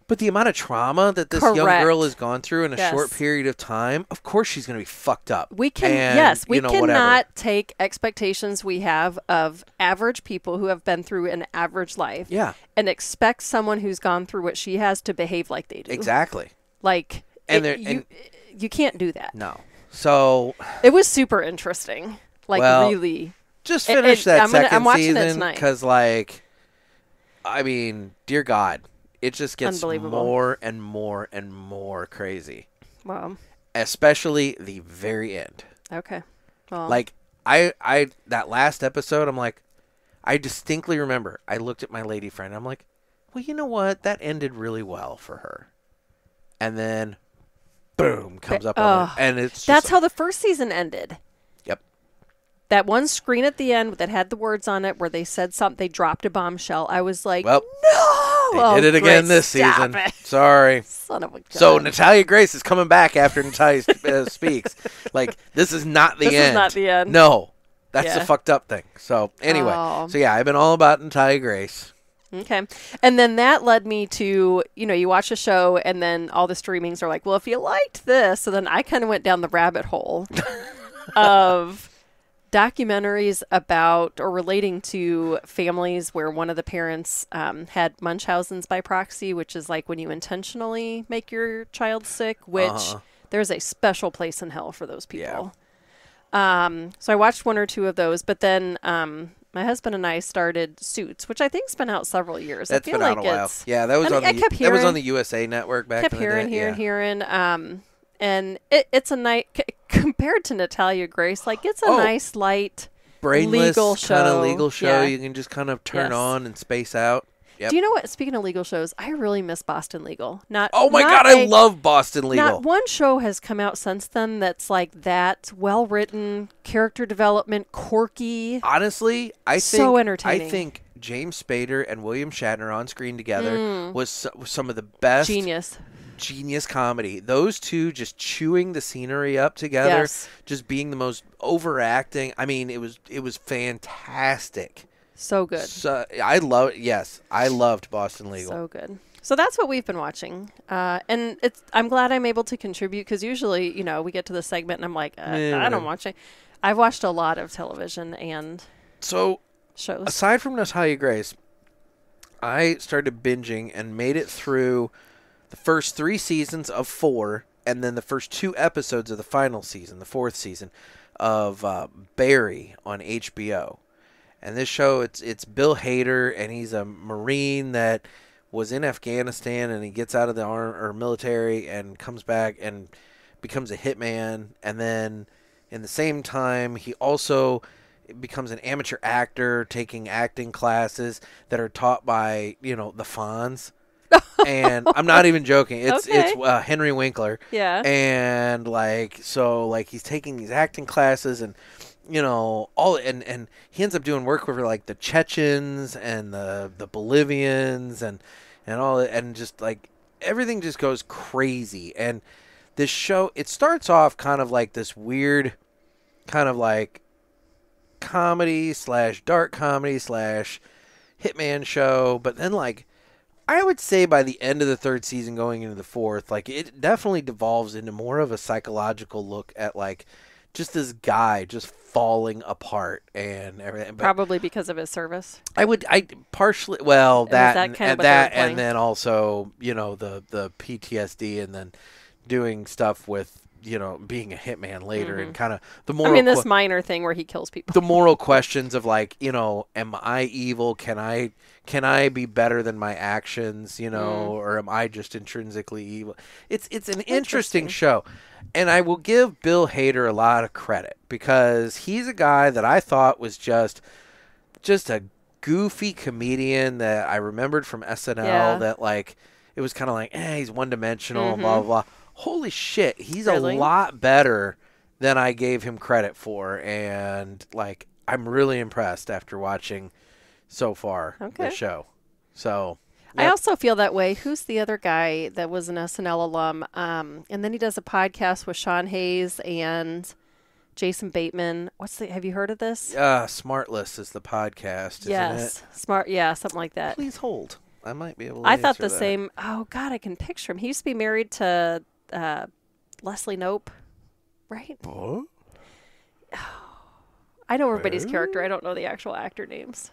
But the amount of trauma that this young girl has gone through in a short period of time, of course she's going to be fucked up. We cannot take expectations we have of average people who have been through an average life and expect someone who's gone through what she has to behave like they do. Exactly. Like, you can't do that. No. So it was super interesting. Like, really. Just finish that I'm watching season, it tonight. because, like, I mean, dear God. It just gets more and more and more crazy. Wow. Especially the very end. Okay. Well. Like, I that last episode, I'm like, I distinctly remember, I looked at my lady friend, I'm like, well, you know what? That ended really well for her. And then, boom, comes up on it. And it's just that's how the first season ended. Yep. That one screen at the end that had the words on it where they said something, they dropped a bombshell. I was like, no! They did it again this season. Sorry. Son of a gun. So Natalia Grace is coming back after Natalia speaks. Like, this is not the end. This is not the end. No. That's the fucked up thing. So, anyway. So, yeah, I've been all about Natalia Grace. Okay. And then that led me to, you watch a show and then all the streamings are like, well, if you liked this. So then I kind of went down the rabbit hole of documentaries about or relating to families where one of the parents had Munchausen's by proxy, which is like when you intentionally make your child sick, which there's a special place in hell for those people. Yeah. So I watched one or two of those, but then my husband and I started Suits, which I think's been out several years. That's been out a while. Yeah, that was that was on the USA Network back in the day. Hearing. And it's a nice, compared to Natalia Grace, like it's a nice, light, brainless legal show. Kind of legal show you can just kind of turn on and space out. Yep. Do you know what? Speaking of legal shows, I really miss Boston Legal. Oh my God, I love Boston Legal. Not one show has come out since then that's like that, well written, character development, quirky. Honestly, so entertaining. I think James Spader and William Shatner on screen together was some of the best. Genius comedy. Those two just chewing the scenery up together, just being the most overacting. I mean, it was fantastic. So good. So I loved Boston Legal. So good. So that's what we've been watching, and I'm glad I'm able to contribute, because usually, we get to the segment and I'm like, I don't watch it. I've watched a lot of television and shows. Aside from Natalia Grace, I started binging and made it through the first 3 seasons of 4, and then the first 2 episodes of the final season, the 4th season, of Barry on HBO. And this show, it's Bill Hader, and he's a Marine that was in Afghanistan, and he gets out of the military and comes back and becomes a hitman. And then in the same time, he also becomes an amateur actor, taking acting classes that are taught by, the Fonz. And I'm not even joking. It's Henry Winkler. Yeah. And he's taking these acting classes, and and he ends up doing work with like the Chechens and the Bolivians and all, and just like everything just goes crazy. And this show, it starts off kind of like this weird kind of like comedy / dark comedy / hitman show, but then like I would say by the end of the 3rd season going into the 4th, like it definitely devolves into more of a psychological look at like just this guy just falling apart and everything. But probably because of his service. I partially, well, that and then also, the PTSD, and then doing stuff with, being a hitman later, and kind of the moral. This minor thing where he kills people. The moral questions of like, am I evil? Can I be better than my actions? Or am I just intrinsically evil? It's an interesting show, and I will give Bill Hader a lot of credit, because he's a guy that I thought was just a goofy comedian that I remembered from SNL that like. it was kind of like, he's one-dimensional, blah, blah, blah. Holy shit, he's Really? a lot better than I gave him credit for. And, like, I'm really impressed after watching so far the show. So, I also feel that way. Who's the other guy that was an SNL alum? And then he does a podcast with Sean Hayes and Jason Bateman. Have you heard of this? Smartless is the podcast, isn't it? Smart. Yeah, something like that. Please hold. I might be able to I thought answer the same. Oh, God, I can picture him. He used to be married to Leslie Knope, right? What? I know everybody's character. I don't know the actual actor names.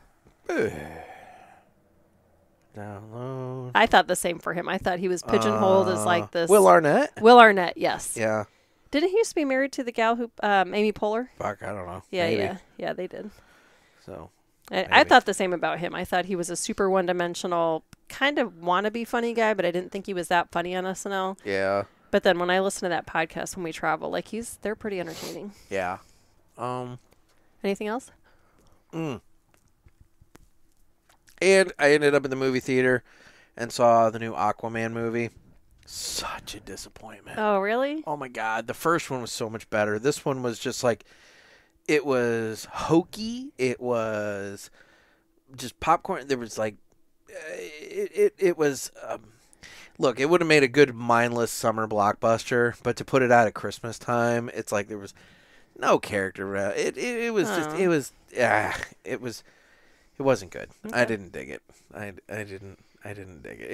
Download. I thought the same for him. I thought he was pigeonholed as like this. Will Arnett? Will Arnett, yes. Yeah. Didn't he used to be married to the gal who, Amy Poehler? Fuck, I don't know. Yeah, Maybe. yeah, they did. So. I thought the same about him. I thought he was a super one-dimensional, kind of wannabe funny guy, but I didn't think he was that funny on SNL. Yeah. But then when I listen to that podcast when we travel, like they're pretty entertaining. Yeah. Anything else? And I ended up in the movie theater and saw the new Aquaman movie. Such a disappointment. Oh, really? Oh my God. The first one was so much better. This one was just like, it was hokey. It was just popcorn. There was like, it was, look, it would have made a good mindless summer blockbuster, but to put it out at Christmas time, it's like there was no character. It was just, it wasn't good. Okay. I didn't dig it. I didn't dig it.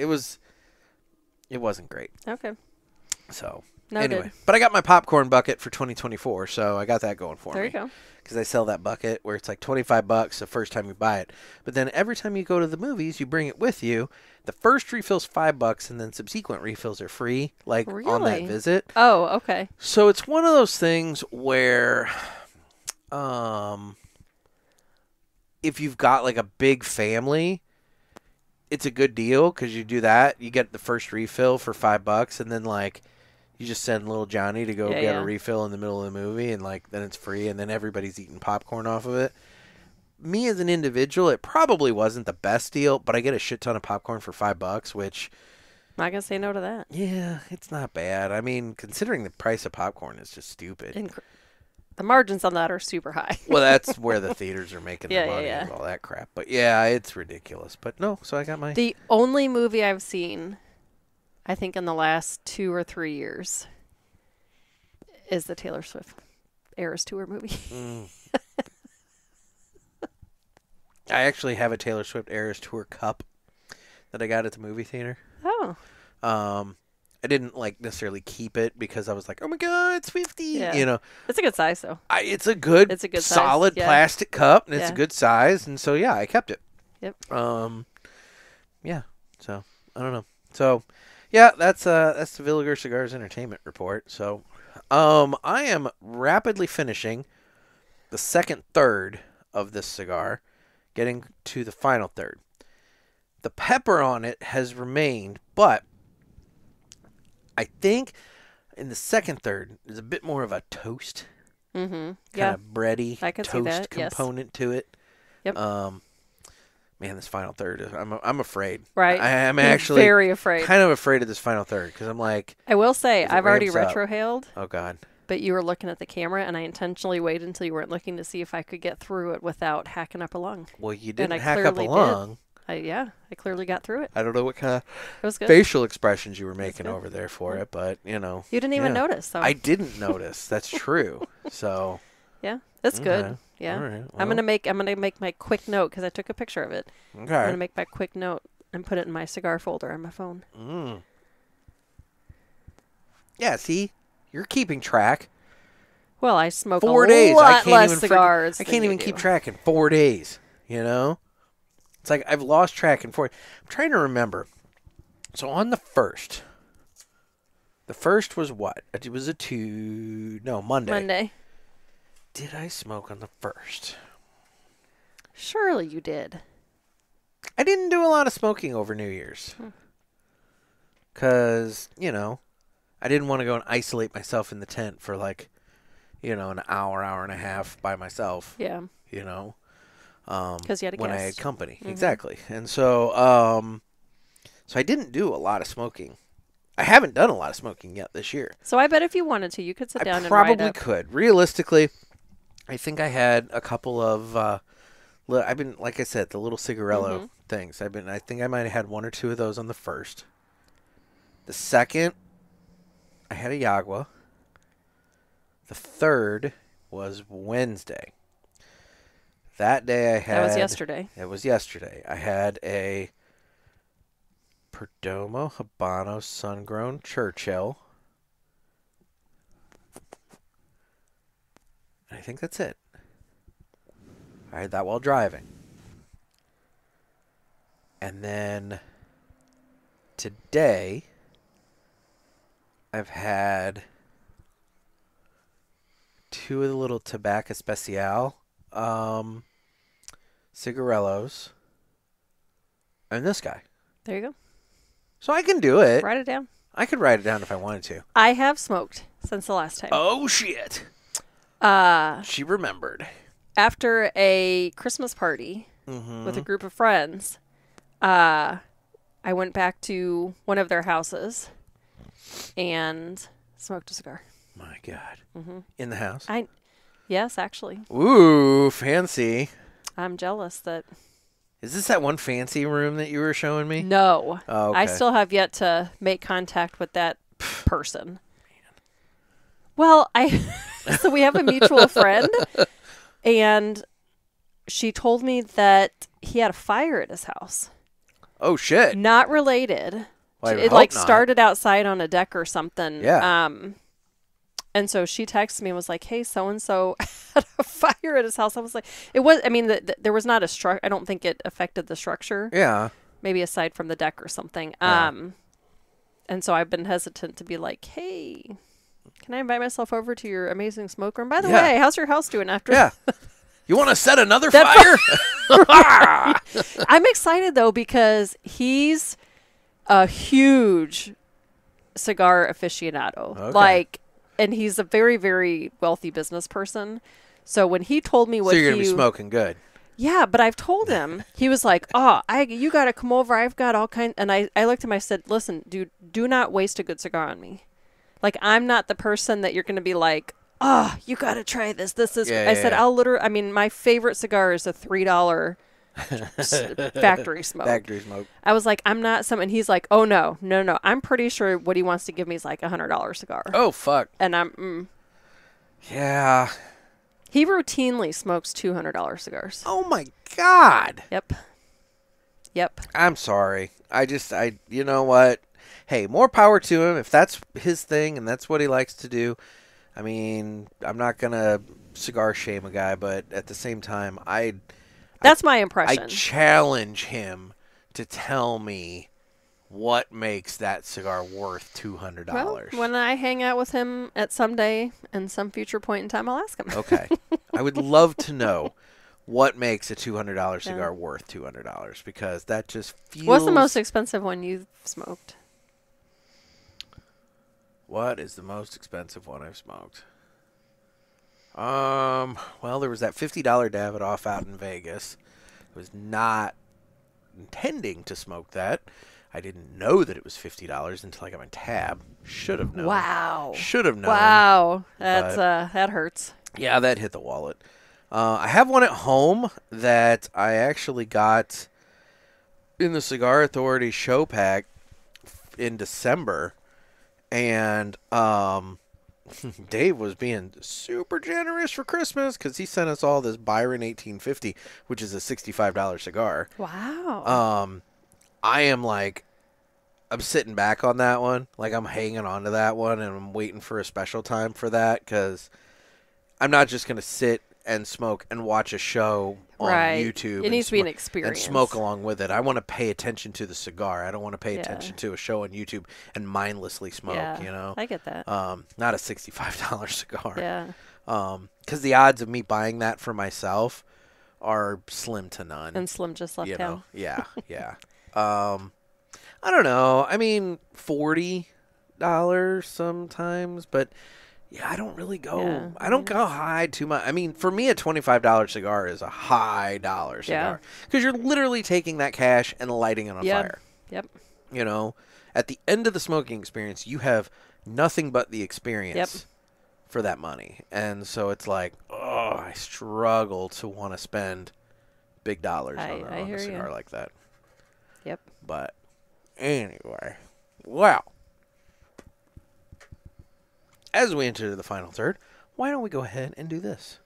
It wasn't great. Okay. So Noted. Anyway, but I got my popcorn bucket for 2024, so I got that going for me. There you go. Because I sell that bucket where it's like $25 the first time you buy it. But then every time you go to the movies, you bring it with you. The first refill's $5, and then subsequent refills are free, like on that visit. Oh, okay. So it's one of those things where, if you've got like a big family, it's a good deal because you do that. You get the first refill for $5, and then like you just send little Johnny to go get a refill in the middle of the movie, and like then it's free, and then everybody's eating popcorn off of it. Me as an individual, it probably wasn't the best deal, but I get a shit ton of popcorn for $5, which I'm not gonna say no to that. Yeah, it's not bad. I mean, considering the price of popcorn is just stupid. The margins on that are super high. Well, that's where the theaters are making their money and all that crap. But yeah, it's ridiculous. But no, so I got my... The only movie I've seen, I think in the last 2 or 3 years, is the Taylor Swift Eras Tour movie. I actually have a Taylor Swift Eras Tour cup that I got at the movie theater. Oh. I didn't like necessarily keep it because I was like, oh my God, it's 50. Yeah. You know, it's a good size though. It's a good solid plastic cup, and it's a good size, and so yeah, I kept it. Yep. Yeah. So I don't know. So yeah, that's the Villiger Cigars Entertainment Report. So I am rapidly finishing the second third of this cigar, getting to the final third. The pepper on it has remained, but I think in the second third, there's a bit more of a toast, kind of bready toast component to it. Yep. Man, this final third is, I'm afraid. Right. I'm actually very afraid. Kind of afraid of this final third because I'm like. I will say, I've already retrohaled. Oh, God. But you were looking at the camera, and I intentionally waited until you weren't looking to see if I could get through it without hacking up a lung. Well, you didn't hack up a lung. I clearly got through it. I don't know what kind it was good. Facial expressions you were making over there for it, but, you know. You didn't even notice. So. I didn't notice. That's true. So. Yeah, it's good. Yeah. All right, well. I'm gonna make my quick note because I took a picture of it. Okay. I'm gonna make my quick note and put it in my cigar folder on my phone. Yeah, see? You're keeping track. Well, I smoke 4 a days. lot less cigars. I can't even keep track in 4 days, you know? It's like I've lost track in 4. I'm trying to remember. So on the first was what? It was Monday. Monday. Did I smoke on the first? Surely you did. I didn't do a lot of smoking over New Year's. Because, you know, I didn't want to go and isolate myself in the tent for like, you know, an hour and a half by myself. Yeah. You know? Because you had a guest. When I had company. Exactly. And so So I didn't do a lot of smoking. I haven't done a lot of smoking yet this year. So I bet if you wanted to, you could sit down and probably write up. could. Realistically, I think I had a couple of I've been, like I said, the little cigarello things. I think I might have had one or two of those on the first. The second, I had a Yagua. The third was Wednesday. That day I had... That was yesterday. It was yesterday. I had a Perdomo Habano Sun-Grown Churchill. I think that's it. I had that while driving. And then today, I've had two of the little Tabak Especial cigarellos and this guy. There you go. So I can do it. Write it down. I could write it down if I wanted to. I have smoked since the last time. Oh, shit. She remembered. After a Christmas party with a group of friends, I went back to one of their houses and smoked a cigar. My God. In the house? Yes, actually. Ooh, fancy. I'm jealous that... Is this that one fancy room that you were showing me? No. Oh, okay. I still have yet to make contact with that person. Well, so we have a mutual friend, and she told me that he had a fire at his house. Oh, shit. Not related. Well, it like started outside on a deck or something. Yeah. And so she texted me and was like, "Hey, so and so had a fire at his house." I was like, "It was." I mean, there was not a structure. I don't think it affected the structure. Yeah. Maybe aside from the deck or something. Yeah. And so I've been hesitant to be like, "Hey, can I invite myself over to your amazing smoke room? By the way, how's your house doing after?" Yeah. You want to set another fire? I'm excited though because he's a huge cigar aficionado. Okay. And he's a very, very wealthy business person. So when he told me what So you're going to be smoking good. Yeah, but I've told him. He was like, "Oh, you got to come over. I've got all kinds." And I looked at him. I said, "Listen, dude, do not waste a good cigar on me. Like, I'm not the person that you're going to be like, oh, you got to try this. This is." I said, "I'll literally. I mean, my favorite cigar is a $3 factory smoke. Factory smoke. I was like, I'm not some, and he's like, oh no. I'm pretty sure what he wants to give me is like $100 cigar. Oh fuck. And I'm, yeah. He routinely smokes $200 cigars. Oh my God. Yep. I'm sorry. You know what? Hey, more power to him if that's his thing and that's what he likes to do. I mean, I'm not gonna cigar shame a guy, but at the same time, that's my impression. I challenge him to tell me what makes that cigar worth $200. Well, when I hang out with him at some day and some future point in time, I'll ask him. Okay. I would love to know what makes a $200 cigar worth $200 because that just feels... What's the most expensive one you've smoked? What is the most expensive one I've smoked? Well, there was that $50 Davidoff out in Vegas. I was not intending to smoke that. I didn't know that it was $50 until I got my tab. Should have known. Wow. Should have known. Wow. That hurts. Yeah, that hit the wallet. I have one at home that I actually got in the Cigar Authority show pack in December. And, Dave was being super generous for Christmas because he sent us all this Byron 1850, which is a $65 cigar. Wow. I am like, I'm sitting back on that one. Like, I'm hanging on to that one, and I'm waiting for a special time for that because I'm not just going to sit and smoke and watch a show on YouTube. It needs to be an experience. And smoke along with it. I want to pay attention to the cigar. I don't want to pay attention to a show on YouTube and mindlessly smoke, you know? I get that. Not a $65 cigar. Yeah. Because the odds of me buying that for myself are slim to none. And Slim just left town. Yeah. I don't know. I mean, $40 sometimes, but... Yeah, I don't really go. Yeah. I don't go high too much. I mean, for me, a $25 cigar is a high dollar cigar because you're literally taking that cash and lighting it on fire. Yep. You know, at the end of the smoking experience, you have nothing but the experience for that money. And so it's like, oh, I struggle to want to spend big dollars on a cigar like that. Yep. But anyway, well, as we enter the final third, why don't we go ahead and do this?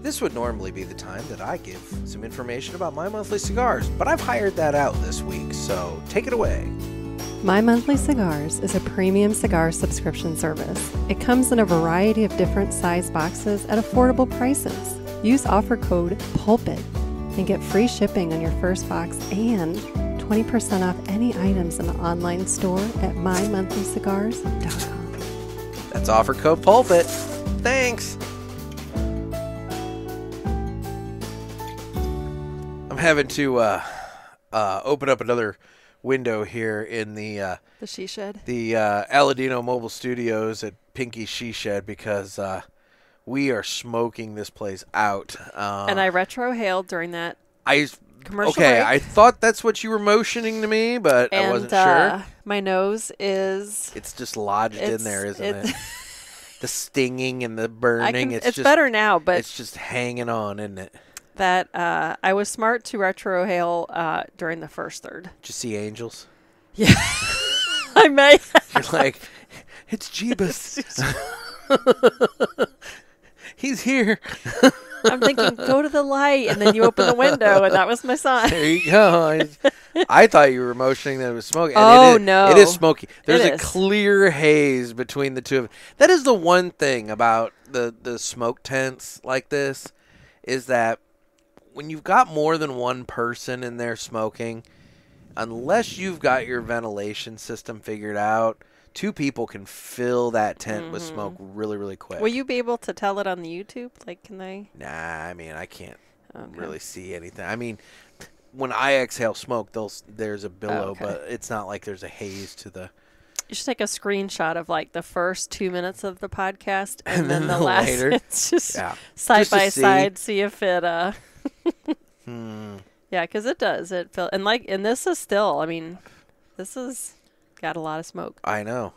This would normally be the time that I give some information about My Monthly Cigars, but I've hired that out this week, so take it away. My Monthly Cigars is a premium cigar subscription service. It comes in a variety of different size boxes at affordable prices. Use offer code PULPIT and get free shipping on your first box and 20% off any items in the online store at mymonthlycigars.com. That's offer code PULPIT. Thanks. I'm having to open up another window here in the She Shed. The Aladino Mobile Studios at Pinky's She Shed because we are smoking this place out. And I retro-hailed during that commercial okay, break. I thought that's what you were motioning to me, but I wasn't sure. My nose is... It's just lodged in there, isn't it? The stinging and the burning. It's just better now, but... It's just hanging on, isn't it? That I was smart to retro-hail during the first third. Did you see angels? Yeah. I may. You're like, it's Jeebus. He's here. I'm thinking, go to the light, and then you open the window, and that was my sign. There you go. I thought you were motioning that it was smoky. No. It is smoky. There's a clear haze between the two of them. That is the one thing about the smoke tents like this, is that when you've got more than one person in there smoking, unless you've got your ventilation system figured out, two people can fill that tent with smoke really, really quick. Will you be able to tell it on the YouTube? Like, can they? Nah, I mean, I can't really see anything. I mean, when I exhale smoke, there's a billow, but it's not like there's a haze to the... You should take a screenshot of, like, the first 2 minutes of the podcast, and then the last. Later. It's just side by side, see if it... Yeah, because it does. And this is still, I mean, this is got a lot of smoke. I know.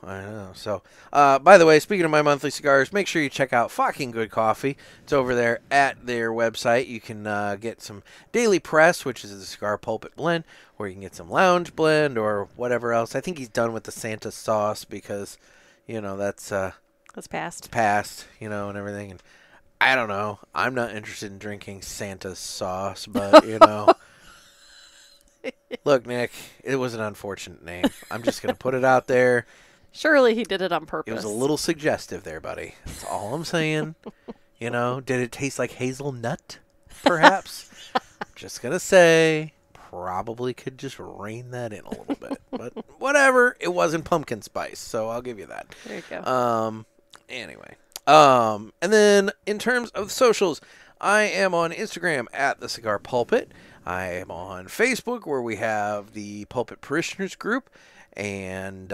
So, by the way, speaking of My Monthly Cigars, make sure you check out Fucking Good Coffee. It's over there at their website. You can get some Daily Press, which is the Cigar Pulpit blend, or you can get some Lounge blend or whatever else. I think he's done with the Santa sauce because, that's passed. It's passed, and everything. And I don't know. I'm not interested in drinking Santa's sauce, but, Look, Nick, it was an unfortunate name. I'm just going to put it out there. Surely he did it on purpose. It was a little suggestive there, buddy. That's all I'm saying. Did it taste like hazelnut, perhaps? Just going to say, probably could just rein that in a little bit. But whatever. It wasn't pumpkin spice, so I'll give you that. There you go. Anyway. And then in terms of socials, I am on Instagram at The Cigar Pulpit. I am on Facebook, where we have the Pulpit Parishioners group, and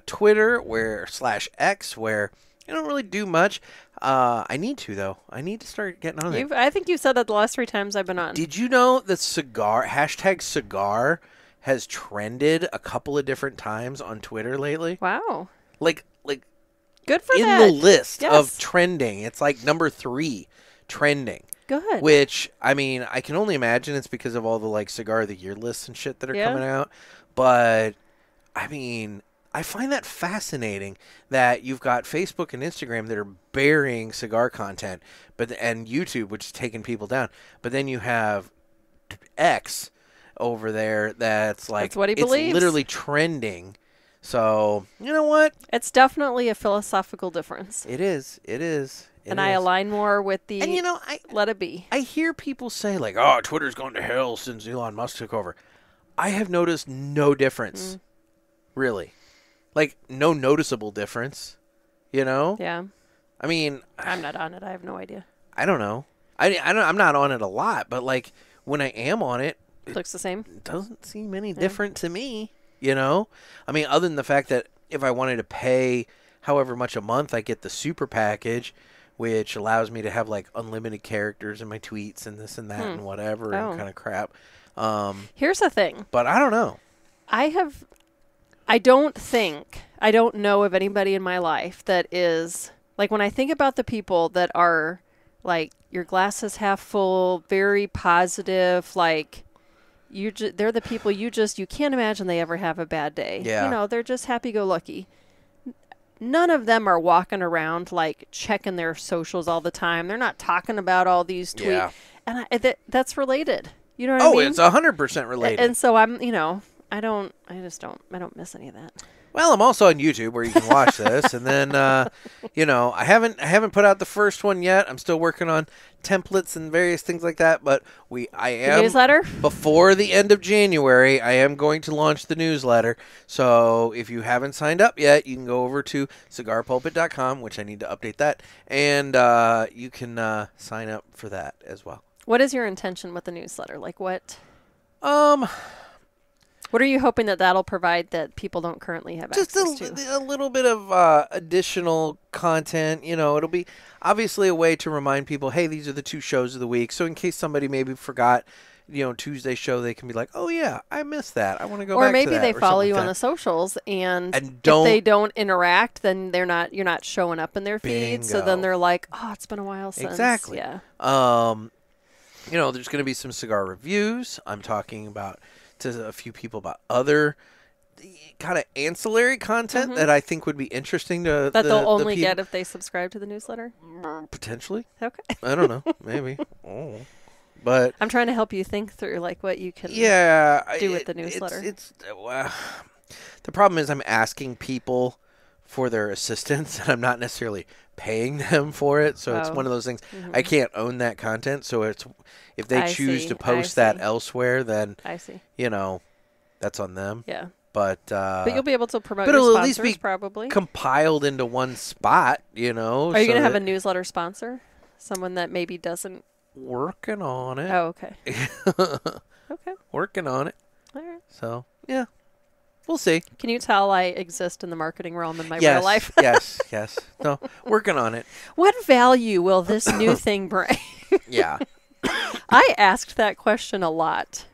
Twitter, /X, where I don't really do much. I need to, though. I need to start getting on there. I think you've said that the last 3 times I've been on. Did you know that cigar has trended a couple of different times on Twitter lately? Wow. Like good for in that. the list Yes. of trending. It's like number 3 trending. Good. Which, I mean, I can only imagine it's because of all the, Cigar of the Year lists and shit that are coming out. But, I mean, I find that fascinating that you've got Facebook and Instagram that are burying cigar content, and YouTube, which is taking people down. But then you have X over there that's what he believes. It's literally trending. So, you know what? It's definitely a philosophical difference. It is. I align more with the let it be. I hear people say, oh, Twitter's gone to hell since Elon Musk took over. I have noticed no difference. Really. No noticeable difference. Yeah. I mean... I'm not on it. I have no idea. I don't know. I'm not on it a lot, but, when I am on it... It looks the same? It doesn't seem any different to me, I mean, other than the fact that if I wanted to pay however much a month, I get the super package, which allows me to have unlimited characters in my tweets and this and that and whatever and kind of crap. Here's the thing. But I don't know. I don't know of anybody in my life that is, like, when I think about the people that are, like, your glass is half full, very positive, like, they're the people you can't imagine they ever have a bad day. Yeah. You know, they're just happy-go-lucky. None of them are walking around, like, checking their socials all the time. They're not talking about all these tweets. Yeah. And that's related. You know what I mean? Oh, it's 100% related. And so I don't miss any of that. Well, I'm also on YouTube where you can watch this, and then, I haven't put out the first one yet. I'm still working on templates and various things like that. But I am newsletter before the end of January. I am going to launch the newsletter. So if you haven't signed up yet, you can go over to cigarpulpit.com, which I need to update that, and you can sign up for that as well. What is your intention with the newsletter? Like what? What are you hoping that'll provide that people don't currently have access to? Just a little bit of additional content. It'll be obviously a way to remind people, hey, these are the 2 shows of the week. So in case somebody maybe forgot, Tuesday's show, they can be like, oh, yeah, I missed that. I want to go back to that. Or maybe they follow you on the socials, and if they don't interact, then you're not showing up in their feed. So then they're like, oh, it's been a while since. Exactly. Yeah. There's going to be some cigar reviews. I'm talking about to a few people about other kind of ancillary content that I think would be interesting to that they'll only get if they subscribe to the newsletter. Potentially. Okay. I don't know. Maybe. But I'm trying to help you think through like what you can do with the newsletter. The problem is I'm asking people for their assistance, and I'm not necessarily paying them for it. So it's one of those things. I can't own that content. So it's if they choose to post that elsewhere, then I see. That's on them. Yeah. But you'll be able to promote your it'll sponsors, at least be probably compiled into one spot. Are you going to have a newsletter sponsor? Someone that maybe doesn't. Working on it. Oh, okay. Okay. Working on it. All right. So yeah. We'll see. Can you tell I exist in the marketing realm in my real life? yes. No, working on it. What value will this new thing bring? Yeah. I asked that question a lot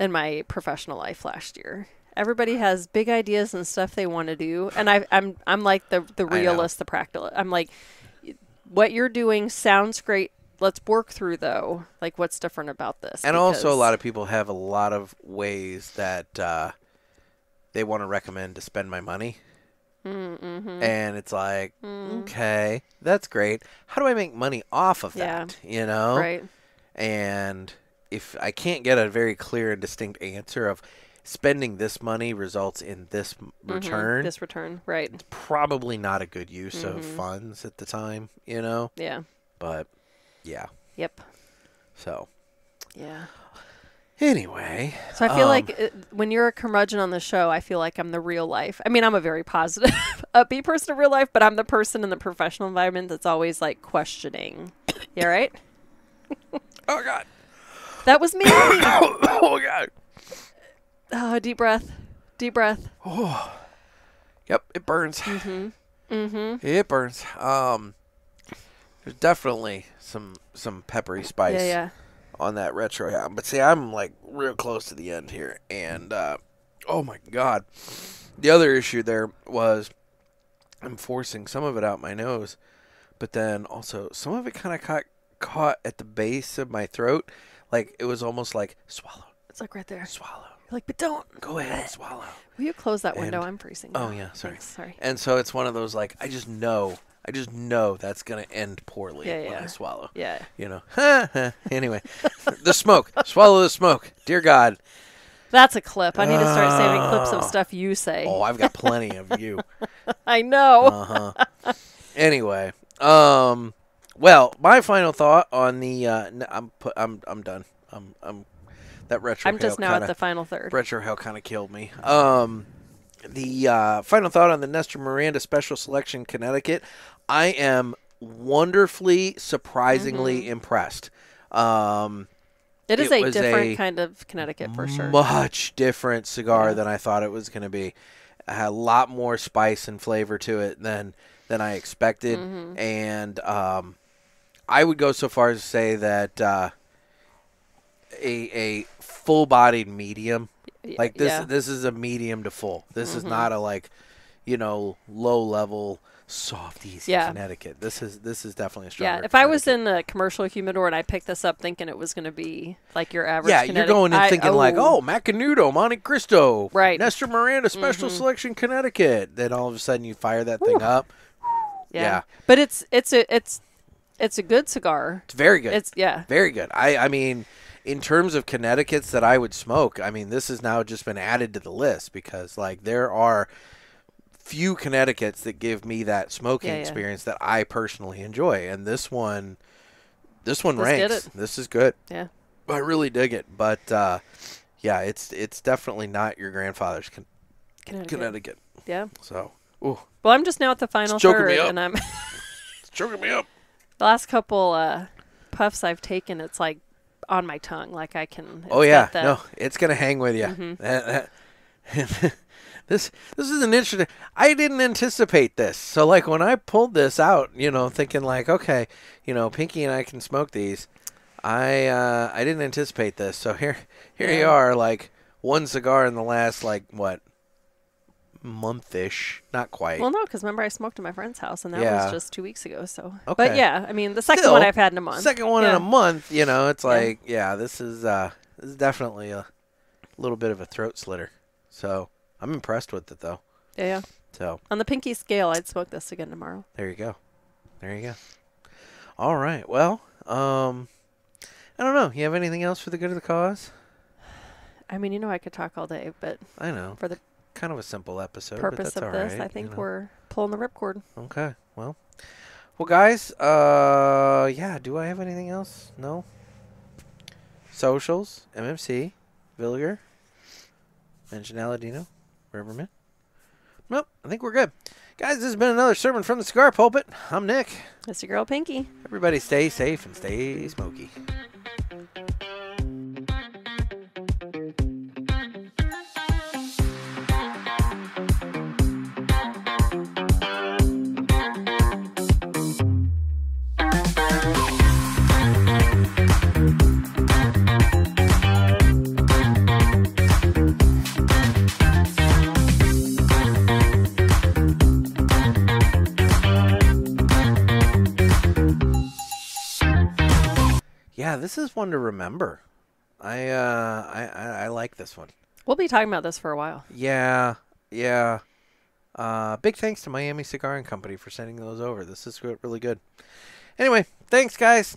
in my professional life last year. Everybody has big ideas and stuff they want to do, and I'm like the realist, the practical. I'm like, what you're doing sounds great. Let's work through, though, like what's different about this. And also a lot of people have a lot of ways that they want to recommend to spend my money. And it's like, okay, that's great. How do I make money off of that? Right. And if I can't get a very clear and distinct answer of spending this money results in this return. This return, right. It's probably not a good use of funds at the time, Yeah. But, yeah. Yep. So. Yeah. Anyway. So I feel like when you're a curmudgeon on the show, I feel like I'm the real life. I mean, I'm a very positive, upbeat person in real life, but I'm the person in the professional environment that's always like questioning. Yeah, right? Oh, God. That was me. Oh, God. Oh, deep breath. Deep breath. Oh. Yep, it burns. It burns. There's definitely some peppery spice on that retro ham. But see, I'm like real close to the end here. And, oh, my God. The other issue there was I'm forcing some of it out my nose. But then also some of it kind of caught at the base of my throat. Like, it was almost like, swallow. It's like right there. Swallow. You're like, but don't. Go ahead, swallow. Will you close that window? I'm freezing. Oh, yeah, sorry. Thanks, sorry. And so it's one of those, like, I just know that's going to end poorly when I swallow. Yeah. Anyway, the smoke. Swallow the smoke. Dear God. That's a clip. I need to start saving clips of stuff you say. Oh, I've got plenty of you. I know. Uh-huh. Anyway, well, my final thought on the I'm done. I'm that retro. I'm just now at the final third. Retro hell kind of killed me. The final thought on the Nestor Miranda Special Selection Connecticut. I am wonderfully, surprisingly impressed. It is a different kind of Connecticut for sure. Much different cigar than I thought it was going to be. It had a lot more spice and flavor to it than I expected, and I would go so far as to say that a full-bodied medium Like this, Yeah. this is a medium to full. This is not a like, low level, soft, easy Connecticut. This is definitely a stronger. Yeah, if I was in a commercial humidor and I picked this up thinking it was going to be like your average Yeah, Connecticut, you're going in thinking like, Macanudo, Monte Cristo, right. Nestor Miranda, Special Selection Connecticut. Then all of a sudden you fire that thing up. Yeah. But it's a good cigar. It's very good. It's very good. I mean, in terms of Connecticut's that I would smoke, I mean, this has now just been added to the list because like there are few Connecticut's that give me that smoking experience that I personally enjoy, and this one ranks. This is good. Yeah, I really dig it, but it's definitely not your grandfather's Connecticut. Yeah. So, well, I'm just now at the final third, and I'm it's choking me up. The last couple puffs I've taken, it's like on my tongue, like I can. Oh yeah, no, it's gonna hang with you. This is an interesting. I didn't anticipate this. So like when I pulled this out, thinking like, okay, Pinky and I can smoke these. I didn't anticipate this. So here you are, like one cigar in the last like what month-ish, not quite. Well, no, because remember I smoked at my friend's house, and that was just 2 weeks ago. So, okay. But yeah, I mean the second one I've had in a month. Second one in a month, it's like this is definitely a little bit of a throat slitter. So I'm impressed with it though. Yeah. So on the Pinky scale, I'd smoke this again tomorrow. There you go. All right. Well, I don't know. You have anything else for the good of the cause? I mean, I could talk all day, but I know for the kind of a simple episode. Purpose but that's of all this, right, I think we're pulling the ripcord. Okay. Well, guys. Do I have anything else? No. Socials, MMC, Villiger, mention Aladino, Riverman. Nope, I think we're good. Guys, this has been another sermon from the Cigar Pulpit. I'm Nick. It's your girl, Pinky. Everybody stay safe and stay smoky. Yeah, this is one to remember. I like this one. We'll be talking about this for a while. Yeah. Big thanks to Miami Cigar and Company for sending those over. This is really good. Anyway, thanks, guys.